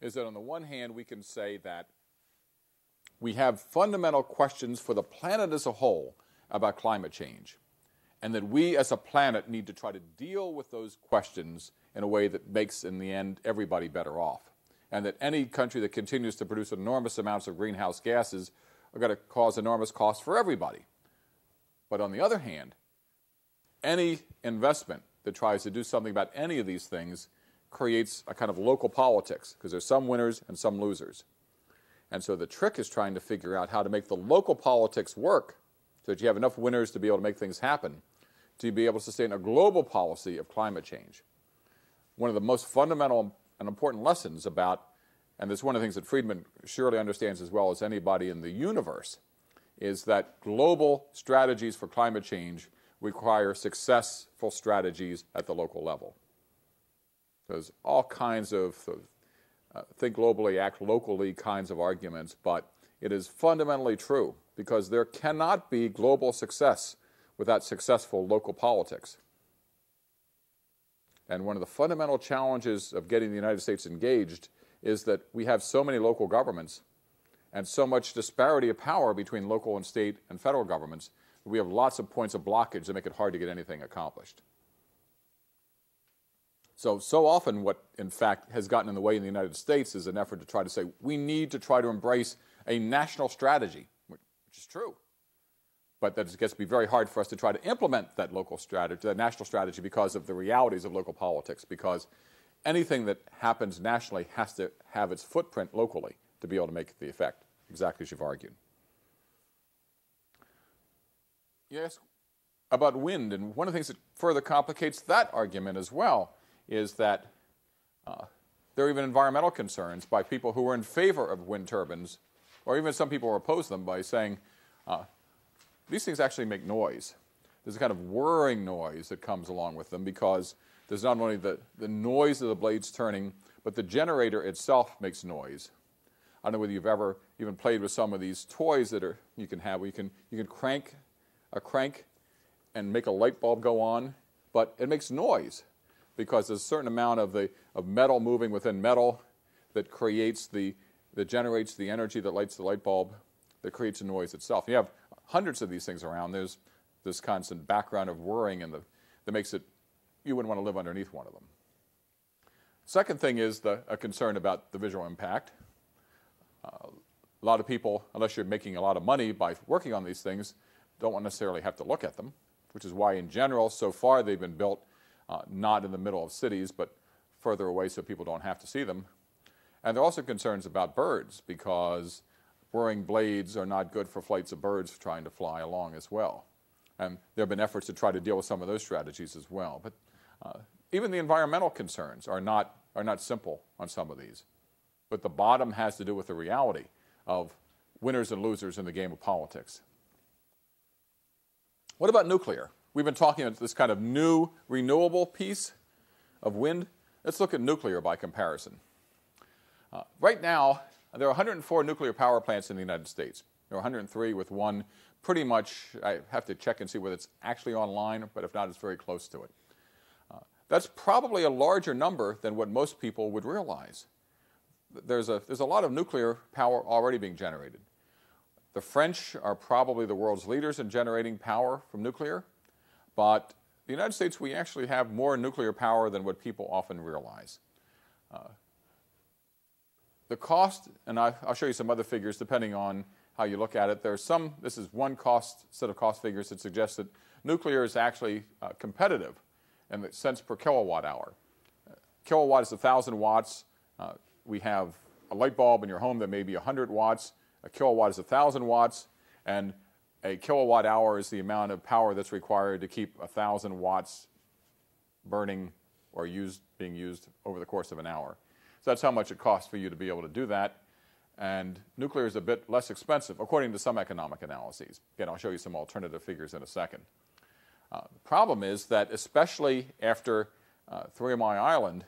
is that on the one hand, we can say that we have fundamental questions for the planet as a whole about climate change, and that we as a planet need to try to deal with those questions in a way that makes, in the end, everybody better off. And that any country that continues to produce enormous amounts of greenhouse gases are going to cause enormous costs for everybody. But on the other hand, any investment that tries to do something about any of these things creates a kind of local politics, because there's some winners and some losers. And so the trick is trying to figure out how to make the local politics work so that you have enough winners to be able to make things happen, to be able to sustain a global policy of climate change. One of the most fundamental and important lessons about, and this is one of the things that Friedman surely understands as well as anybody in the universe, is that global strategies for climate change require successful strategies at the local level. There's all kinds of think globally, act locally kinds of arguments, but it is fundamentally true, because there cannot be global success without successful local politics. And one of the fundamental challenges of getting the United States engaged is that we have so many local governments and so much disparity of power between local and state and federal governments that we have lots of points of blockage that make it hard to get anything accomplished. So often what, in fact, has gotten in the way in the United States is an effort to try to say, we need to try to embrace a national strategy, which is true. But that it gets to be very hard for us to try to implement that local strategy, that national strategy, because of the realities of local politics, because anything that happens nationally has to have its footprint locally to be able to make the effect, exactly as you've argued. Yes, about wind, and one of the things that further complicates that argument as well is that there are even environmental concerns by people who are in favor of wind turbines, or even some people who oppose them, by saying these things actually make noise. There's a kind of whirring noise that comes along with them, because there's not only the noise of the blades turning, but the generator itself makes noise. I don't know whether you've ever even played with some of these toys that you can have, where you can crank a crank and make a light bulb go on, but it makes noise, because there's a certain amount of metal moving within metal that generates the energy that lights the light bulb, that creates a noise itself. You have hundreds of these things around. There's this constant background of whirring that makes it, you wouldn't want to live underneath one of them. Second thing is a concern about the visual impact. A lot of people, unless you're making a lot of money by working on these things, don't necessarily have to look at them. which is why, in general, so far they've been built not in the middle of cities, but further away so people don't have to see them. And there are also concerns about birds, because whirring blades are not good for flights of birds trying to fly along as well. And there have been efforts to try to deal with some of those strategies as well. But even the environmental concerns are not simple on some of these. But the bottom has to do with the reality of winners and losers in the game of politics. What about nuclear? We've been talking about this kind of new renewable piece of wind. Let's look at nuclear by comparison. Right now, there are 104 nuclear power plants in the United States. There are 103 with one pretty much, I have to check and see whether it's actually online, but if not, it's very close to it. That's probably a larger number than what most people would realize. There's a lot of nuclear power already being generated. The French are probably the world's leaders in generating power from nuclear, but the United States, we actually have more nuclear power than what people often realize. The cost, and I'll show you some other figures depending on how you look at it. This is one set of cost figures that suggests that nuclear is actually competitive in the cents per kilowatt hour. Kilowatt is 1,000 watts. We have a light bulb in your home that may be 100 watts. A kilowatt is 1,000 watts, and a kilowatt hour is the amount of power that's required to keep 1,000 watts burning or being used over the course of an hour. So that's how much it costs for you to be able to do that. And nuclear is a bit less expensive, according to some economic analyses. Again, I'll show you some alternative figures in a second. The problem is that, especially after 3 Mile Island,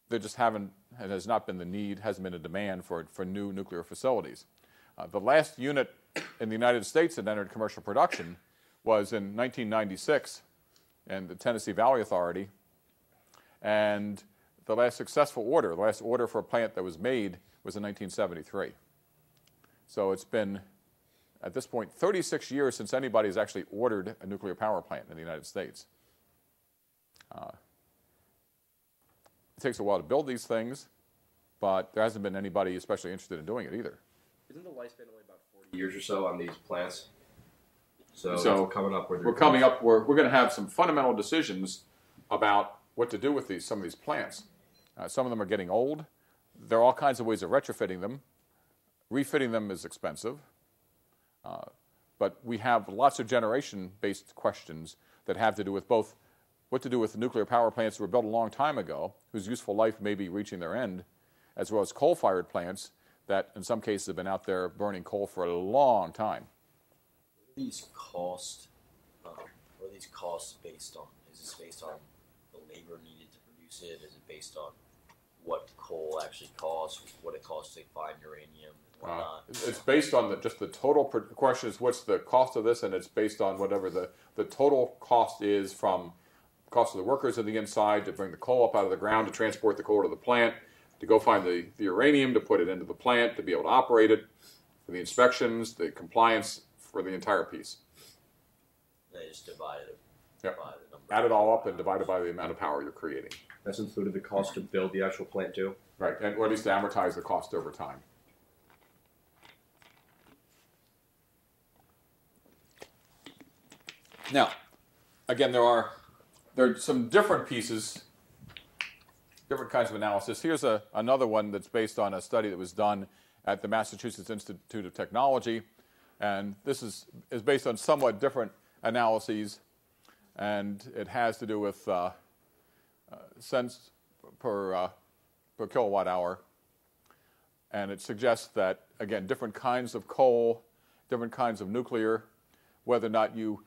there just has not been the need, hasn't been a demand for new nuclear facilities. The last unit in the United States that entered commercial production was in 1996 in the Tennessee Valley Authority, and the last successful order, the last order for a plant that was made was in 1973. So it's been, at this point, 36 years since anybody has actually ordered a nuclear power plant in the United States. It takes a while to build these things, but there hasn't been anybody especially interested in doing it either. Isn't the lifespan only about 40 years or so on these plants? So we're coming up, we're going to have some fundamental decisions about what to do with some of these plants. Some of them are getting old. There are all kinds of ways of retrofitting them. Refitting them is expensive. But we have lots of generation-based questions that have to do with both what to do with the nuclear power plants that were built a long time ago, whose useful life may be reaching their end, as well as coal-fired plants that in some cases have been out there burning coal for a long time. What are these costs based on? Is this based on the labor needed to produce it? Is it based on what coal actually costs, what it costs to find uranium, and whatnot? It's based on just the total. The question is, what's the cost of this, and it's based on whatever the total cost is, from cost of the workers on the inside to bring the coal up out of the ground, to transport the coal to the plant, to go find the uranium, to put it into the plant, to be able to operate it, for the inspections, the compliance, for the entire piece. They just divided it. Yep. Add it all up and divide it by the amount of power you're creating. That's included the cost to build the actual plant too? Right, or at least to amortize the cost over time. Now, again, there are some different pieces, different kinds of analysis. Here's another one that's based on a study that was done at the Massachusetts Institute of Technology, and this is based on somewhat different analyses, and it has to do with cents per kilowatt hour, and it suggests that, again, different kinds of coal, different kinds of nuclear, whether or not you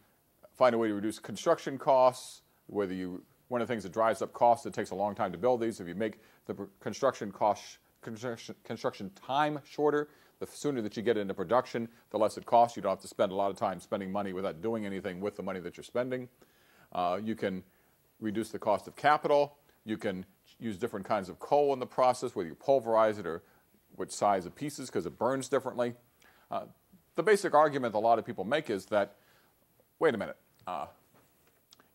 find a way to reduce construction costs, one of the things that drives up costs, it takes a long time to build these. If you make the construction time shorter, the sooner that you get into production, the less it costs. You don't have to spend a lot of time spending money without doing anything with the money that you're spending. You can reduce the cost of capital. You can use different kinds of coal in the process, whether you pulverize it or what size of pieces, because it burns differently. The basic argument a lot of people make is that, wait a minute,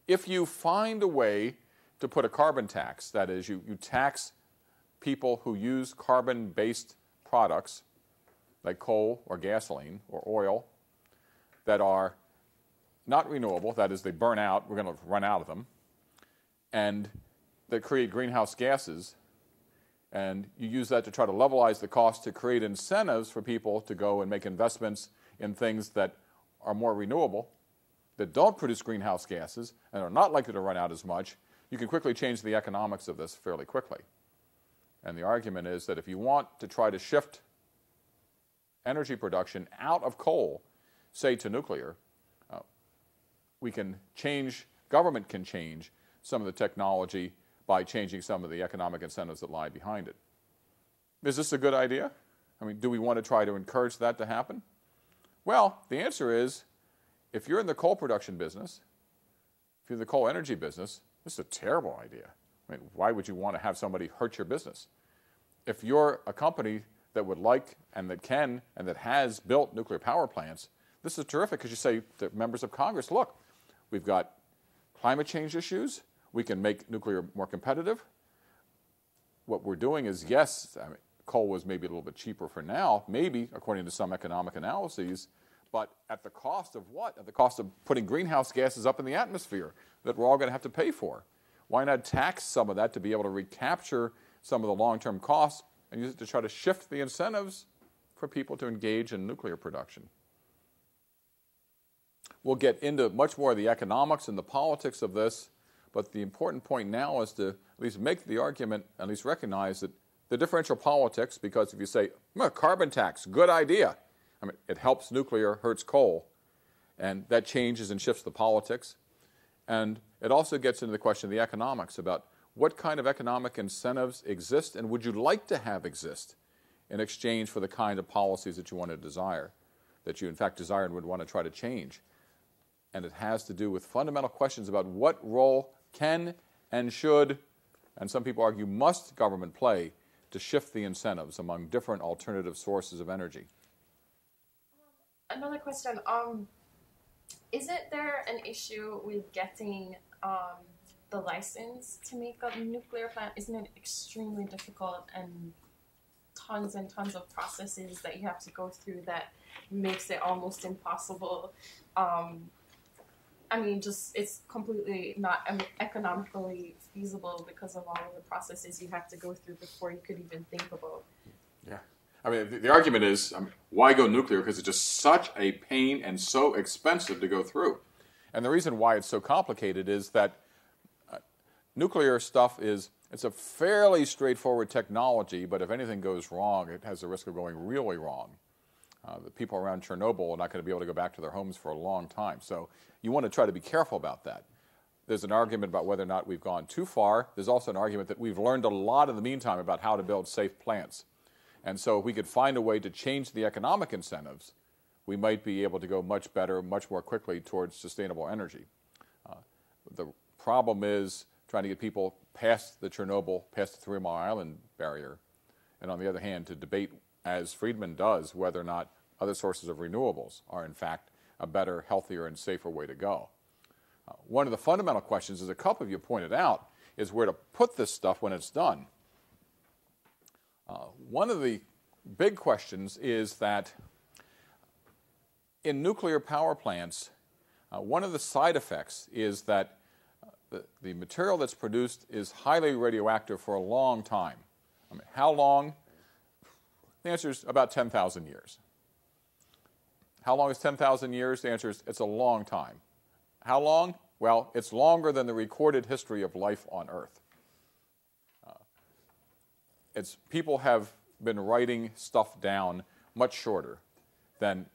if you find a way to put a carbon tax, that is, you tax people who use carbon-based products like coal or gasoline or oil that are not renewable, that is, they burn out, we're going to run out of them, and that create greenhouse gases, and you use that to try to levelize the cost to create incentives for people to go and make investments in things that are more renewable, that don't produce greenhouse gases, and are not likely to run out as much, you can quickly change the economics of this fairly quickly. And the argument is that if you want to try to shift energy production out of coal, say to nuclear, we can change, government can change some of the technology by changing some of the economic incentives that lie behind it. Is this a good idea? I mean, do we want to try to encourage that to happen? Well, the answer is, if you're in the coal production business, if you're in the coal energy business, this is a terrible idea. I mean, why would you want to have somebody hurt your business? If you're a company that would like and that can and that has built nuclear power plants, this is terrific because you say to members of Congress, look, we've got climate change issues. We can make nuclear more competitive. What we're doing is, yes, I mean, coal was maybe a little bit cheaper for now, maybe, according to some economic analyses, but at the cost of what? At the cost of putting greenhouse gases up in the atmosphere that we're all going to have to pay for. Why not tax some of that to be able to recapture some of the long-term costs and use it to try to shift the incentives for people to engage in nuclear production? We'll get into much more of the economics and the politics of this, but the important point now is to at least make the argument, at least recognize that the differential politics, because if you say, carbon tax, good idea. I mean, it helps nuclear, hurts coal, and that changes and shifts the politics. And it also gets into the question of the economics about what kind of economic incentives exist and would you like to have exist in exchange for the kind of policies that you want to desire, that you in fact desire and would want to try to change. And it has to do with fundamental questions about what role can and should, and some people argue must, government play to shift the incentives among different alternative sources of energy. Another question, isn't there an issue with getting the license to make a nuclear plant? Isn't it extremely difficult and tons of processes that you have to go through that makes it almost impossible? I mean, just it's completely not economically feasible because of all of the processes you have to go through before you could even think about. Yeah. I mean, the argument is, why go nuclear? Because it's just such a pain and so expensive to go through. And the reason why it's so complicated is that nuclear stuff it's a fairly straightforward technology, but if anything goes wrong, it has the risk of going really wrong. The people around Chernobyl are not going to be able to go back to their homes for a long time. So you want to try to be careful about that. There's an argument about whether or not we've gone too far. There's also an argument that we've learned a lot in the meantime about how to build safe plants. And so if we could find a way to change the economic incentives, we might be able to go much better, much more quickly towards sustainable energy. The problem is trying to get people past the Chernobyl, past the 3 Mile Island barrier, and on the other hand, to debate, as Friedman does, whether or not other sources of renewables are in fact a better, healthier, and safer way to go. One of the fundamental questions, as a couple of you pointed out, is where to put this stuff when it's done. One of the big questions is that in nuclear power plants, one of the side effects is that the material that's produced is highly radioactive for a long time. I mean, how long? The answer is about 10,000 years. How long is 10,000 years? The answer is it's a long time. How long? Well, it's longer than the recorded history of life on Earth. People have been writing stuff down much shorter than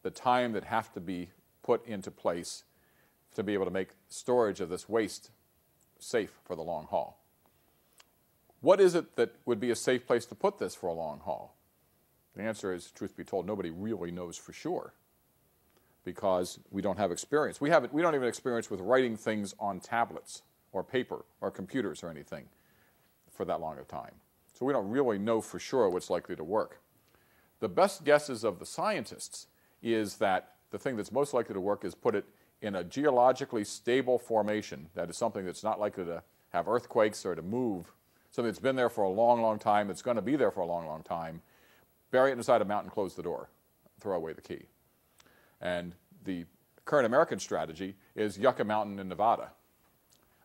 the time that have to be put into place to be able to make storage of this waste safe for the long haul. What is it that would be a safe place to put this for a long haul? The answer is, truth be told, nobody really knows for sure because we don't have experience. We don't even have experience with writing things on tablets or paper or computers or anything for that long of time. So we don't really know for sure what's likely to work. The best guesses of the scientists is that the thing that's most likely to work is put it in a geologically stable formation, that is something that's not likely to have earthquakes or to move, something that's been there for a long, long time, that's going to be there for a long, long time, bury it inside a mountain, close the door, throw away the key. And the current American strategy is Yucca Mountain in Nevada.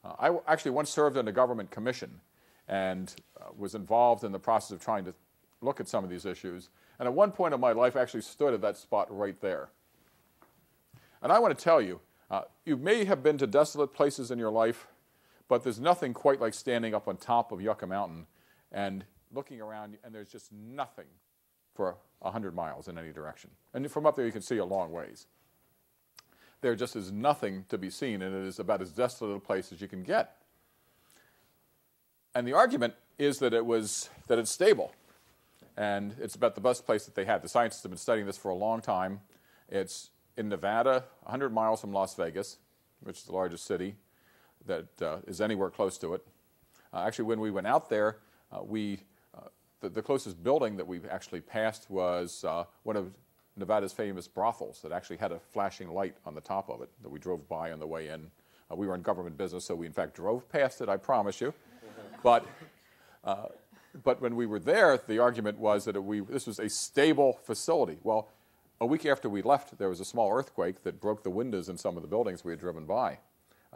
I actually once served on a government commission and was involved in the process of trying to look at some of these issues. And at one point in my life, I actually stood at that spot right there. And I want to tell you, you may have been to desolate places in your life, but there's nothing quite like standing up on top of Yucca Mountain and looking around, and there's just nothing for 100 miles in any direction. And from up there, you can see a long ways. There just is nothing to be seen, and it is about as desolate a place as you can get. And the argument is that it's stable, and it's about the best place that they had. The scientists have been studying this for a long time. It's in Nevada, 100 miles from Las Vegas, which is the largest city that is anywhere close to it. Actually, when we went out there, the closest building that we actually passed was one of Nevada's famous brothels that actually had a flashing light on the top of it that we drove by on the way in. We were in government business, so we in fact drove past it, I promise you. But when we were there, the argument was that this was a stable facility. Well, a week after we left, there was a small earthquake that broke the windows in some of the buildings we had driven by.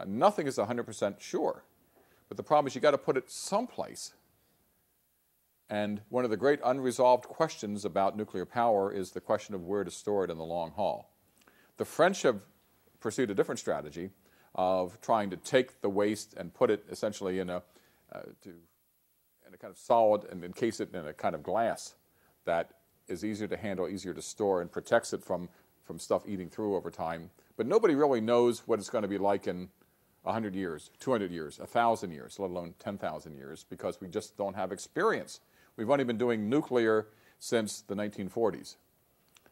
Nothing is 100% sure, but the problem is you got to put it someplace. And one of the great unresolved questions about nuclear power is the question of where to store it in the long haul. The French have pursued a different strategy of trying to take the waste and put it essentially in a kind of solid and encase it in a kind of glass that is easier to handle, easier to store, and protects it from stuff eating through over time. But nobody really knows what it's going to be like in 100 years, 200 years, 1,000 years, let alone 10,000 years, because we just don't have experience. We've only been doing nuclear since the 1940s.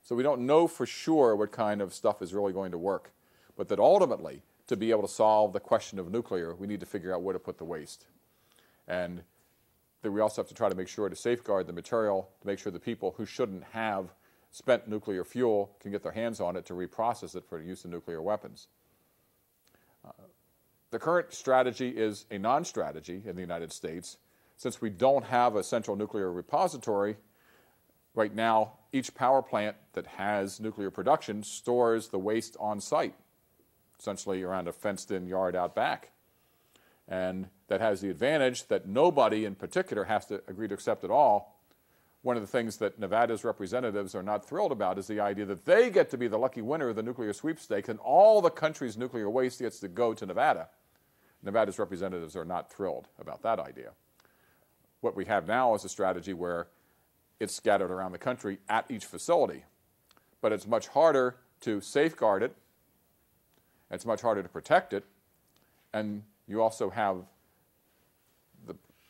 So we don't know for sure what kind of stuff is really going to work. But that ultimately, to be able to solve the question of nuclear, we need to figure out where to put the waste. And that we also have to try to make sure to safeguard the material, to make sure the people who shouldn't have spent nuclear fuel can get their hands on it to reprocess it for use in nuclear weapons. The current strategy is a non-strategy in the United States. Since we don't have a central nuclear repository, right now each power plant that has nuclear production stores the waste on site, essentially around a fenced-in yard out back. And that has the advantage that nobody in particular has to agree to accept it all. One of the things that Nevada's representatives are not thrilled about is the idea that they get to be the lucky winner of the nuclear sweepstakes and all the country's nuclear waste gets to go to Nevada. Nevada's representatives are not thrilled about that idea. What we have now is a strategy where it's scattered around the country at each facility. But it's much harder to safeguard it. It's much harder to protect it. And you also have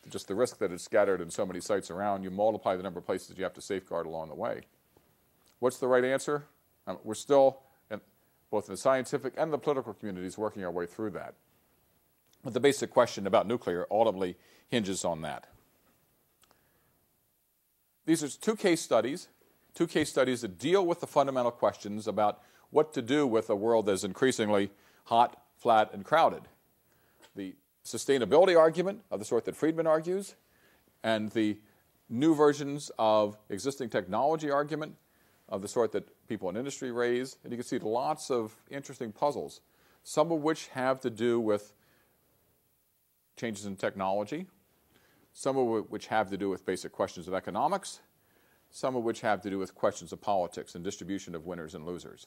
just the risk that it's scattered in so many sites around. You multiply the number of places you have to safeguard along the way. What's the right answer? We're still, both in the scientific and the political communities, working our way through that. But the basic question about nuclear ultimately hinges on that. These are two case studies that deal with the fundamental questions about what to do with a world that is increasingly hot, flat, and crowded. The sustainability argument of the sort that Friedman argues, and the new versions of existing technology argument of the sort that people in industry raise. And you can see lots of interesting puzzles, some of which have to do with changes in technology, some of which have to do with basic questions of economics, some of which have to do with questions of politics and distribution of winners and losers.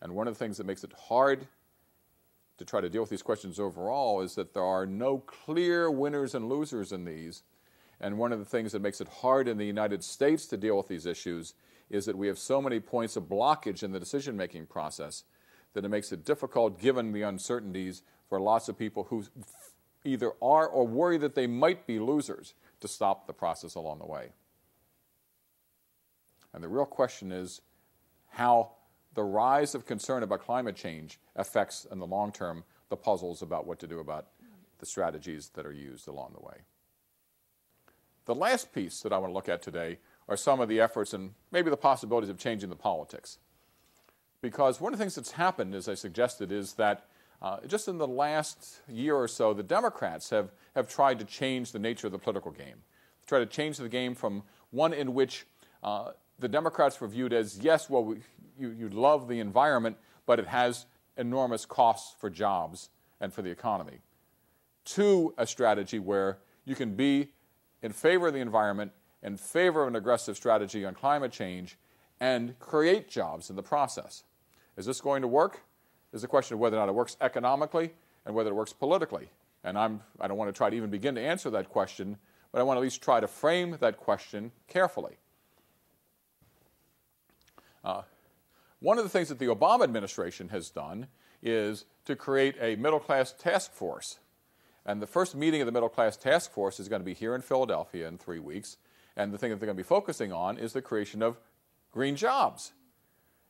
And one of the things that makes it hard to try to deal with these questions overall is that there are no clear winners and losers in these. And one of the things that makes it hard in the United States to deal with these issues is that we have so many points of blockage in the decision-making process that it makes it difficult, given the uncertainties, for lots of people who either are or worry that they might be losers to stop the process along the way. And the real question is how the rise of concern about climate change affects, in the long term, the puzzles about what to do about the strategies that are used along the way. The last piece that I want to look at today are some of the efforts and maybe the possibilities of changing the politics. Because one of the things that's happened, as I suggested, is that just in the last year or so, the Democrats have tried to change the nature of the political game. Try to change the game from one in which the Democrats were viewed as, yes, well, you love the environment, but it has enormous costs for jobs and for the economy. To a strategy where you can be in favor of the environment, in favor of an aggressive strategy on climate change, and create jobs in the process. Is this going to work? There's a question of whether or not it works economically and whether it works politically. And I don't want to try to even begin to answer that question, but I want to at least try to frame that question carefully. One of the things that the Obama administration has done is to create a middle-class task force. And the first meeting of the middle-class task force is going to be here in Philadelphia in 3 weeks. And the thing that they're going to be focusing on is the creation of green jobs.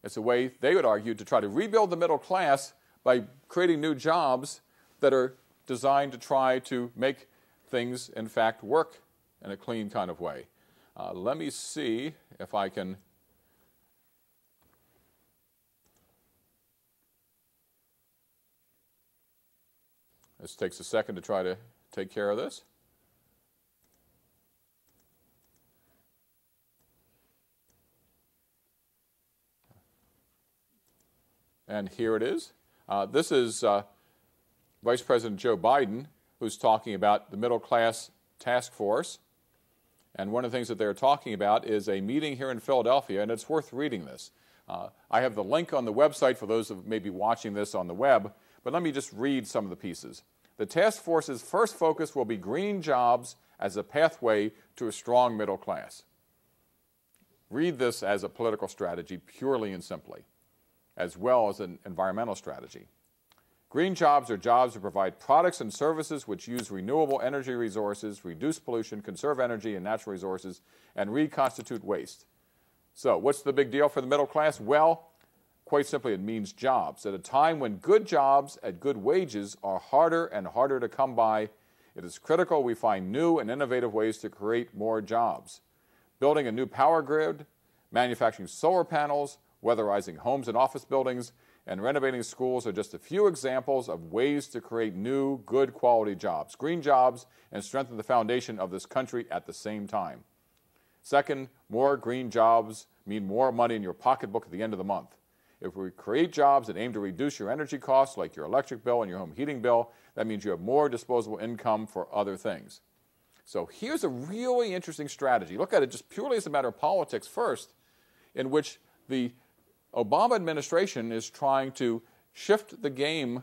It's a way, they would argue, to try to rebuild the middle class by creating new jobs that are designed to try to make things, in fact, work in a clean kind of way. Let me see if I can... This takes a second to try to take care of this. And here it is. This is Vice President Joe Biden, who's talking about the middle class task force. And one of the things that they're talking about is a meeting here in Philadelphia, and it's worth reading this. I have the link on the website for those who may be watching this on the web, but let me just read some of the pieces. The task force's first focus will be green jobs as a pathway to a strong middle class. Read this as a political strategy purely and simply, as well as an environmental strategy. Green jobs are jobs that provide products and services which use renewable energy resources, reduce pollution, conserve energy and natural resources, and reconstitute waste. So what's the big deal for the middle class? Well, quite simply, it means jobs. At a time when good jobs at good wages are harder and harder to come by, it is critical we find new and innovative ways to create more jobs. Building a new power grid, manufacturing solar panels, weatherizing homes and office buildings, and renovating schools are just a few examples of ways to create new, good quality jobs, green jobs, and strengthen the foundation of this country at the same time. Second, more green jobs mean more money in your pocketbook at the end of the month. If we create jobs that aim to reduce your energy costs, like your electric bill and your home heating bill, that means you have more disposable income for other things. So here's a really interesting strategy. Look at it just purely as a matter of politics first, in which the Obama administration is trying to shift the game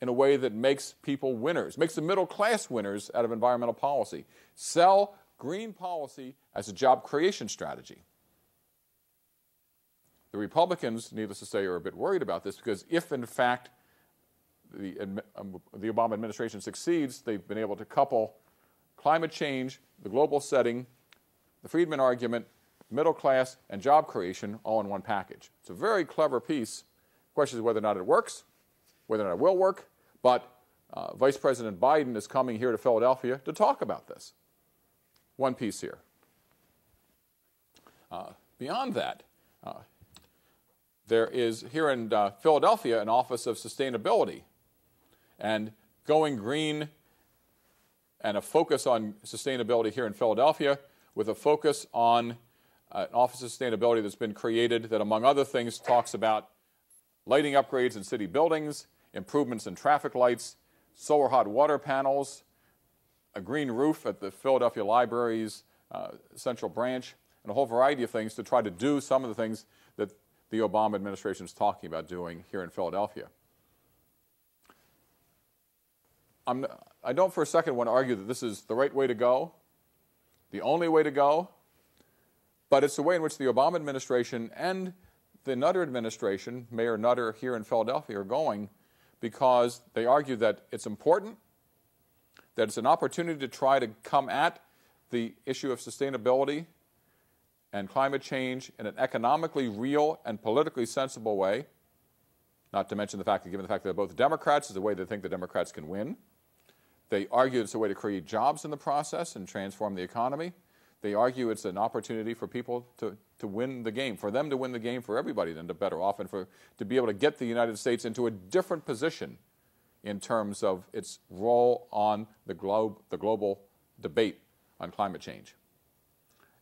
in a way that makes people winners, makes the middle class winners out of environmental policy. Sell green policy as a job creation strategy. The Republicans, needless to say, are a bit worried about this because if, in fact, the Obama administration succeeds, they've been able to couple climate change, the global setting, the Friedman argument, middle class, and job creation all in one package. It's a very clever piece. The question is whether or not it works, whether or not it will work, but Vice President Biden is coming here to Philadelphia to talk about this. One piece here. Beyond that, there is here in Philadelphia an Office of Sustainability, and going green and a focus on sustainability here in Philadelphia with a focus on an Office of Sustainability that's been created that, among other things, talks about lighting upgrades in city buildings, improvements in traffic lights, solar hot water panels, a green roof at the Philadelphia Library's central branch, and a whole variety of things to try to do some of the things that the Obama administration is talking about doing here in Philadelphia. I don't for a second want to argue that this is the right way to go, the only way to go, but it's the way in which the Obama administration and the Nutter administration, Mayor Nutter here in Philadelphia, are going because they argue that it's important, that it's an opportunity to try to come at the issue of sustainability and climate change in an economically real and politically sensible way, not to mention the fact that, given the fact that they're both Democrats, is a way they think the Democrats can win. They argue it's a way to create jobs in the process and transform the economy. They argue it's an opportunity for people to win the game, for them to win the game for everybody to end up better off, and to be able to get the United States into a different position in terms of its role on the global debate on climate change.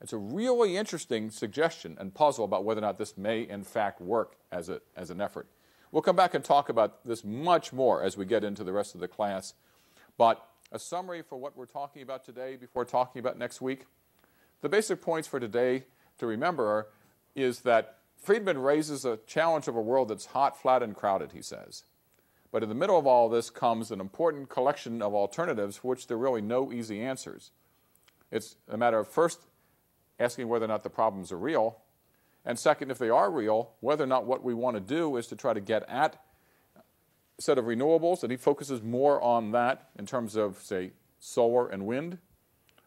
It's a really interesting suggestion and puzzle about whether or not this may, in fact, work as an effort. We'll come back and talk about this much more as we get into the rest of the class. But a summary for what we're talking about today before talking about next week. The basic points for today to remember is that Friedman raises a challenge of a world that's hot, flat, and crowded, he says. But in the middle of all this comes an important collection of alternatives for which there are really no easy answers. It's a matter of first asking whether or not the problems are real, and second, if they are real, whether or not what we want to do is to try to get at a set of renewables, and he focuses more on that in terms of, say, solar and wind,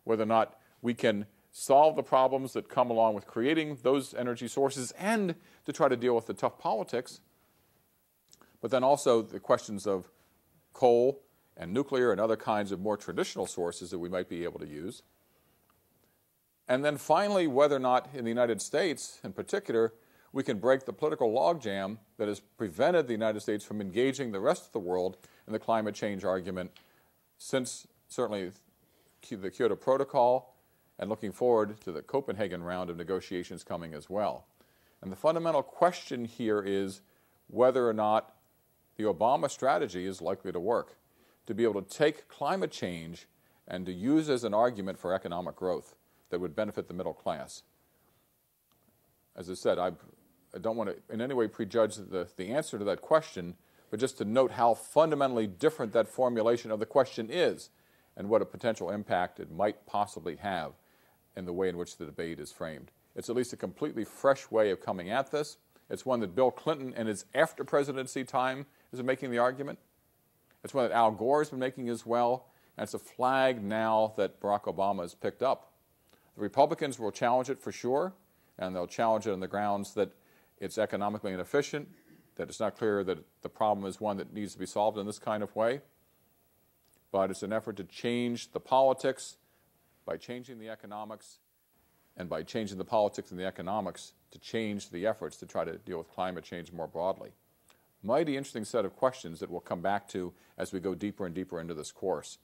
whether or not we can solve the problems that come along with creating those energy sources, and to try to deal with the tough politics, but then also the questions of coal and nuclear and other kinds of more traditional sources that we might be able to use. And then finally, whether or not in the United States in particular, we can break the political logjam that has prevented the United States from engaging the rest of the world in the climate change argument since certainly the Kyoto Protocol, and looking forward to the Copenhagen round of negotiations coming as well. And the fundamental question here is whether or not the Obama strategy is likely to work, to be able to take climate change and to use as an argument for economic growth that would benefit the middle class. As I said, I don't want to in any way prejudge the answer to that question, but just to note how fundamentally different that formulation of the question is and what a potential impact it might possibly have in the way in which the debate is framed. It's at least a completely fresh way of coming at this. It's one that Bill Clinton in his after-presidency time is making the argument. It's one that Al Gore has been making as well, and it's a flag now that Barack Obama has picked up. The Republicans will challenge it for sure, and they'll challenge it on the grounds that it's economically inefficient, that it's not clear that the problem is one that needs to be solved in this kind of way. But it's an effort to change the politics by changing the economics, and by changing the politics and the economics to change the efforts to try to deal with climate change more broadly. Mighty interesting set of questions that we'll come back to as we go deeper and deeper into this course.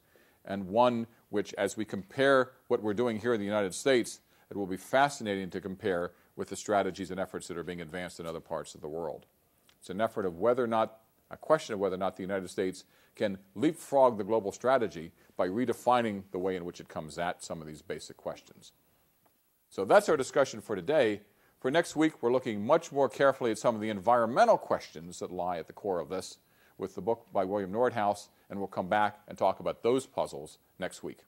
And one which, as we compare what we're doing here in the United States, it will be fascinating to compare with the strategies and efforts that are being advanced in other parts of the world. It's an effort of whether or not, a question of whether or not the United States can leapfrog the global strategy by redefining the way in which it comes at some of these basic questions. So that's our discussion for today. For next week, we're looking much more carefully at some of the environmental questions that lie at the core of this with the book by William Nordhaus, and we'll come back and talk about those puzzles next week.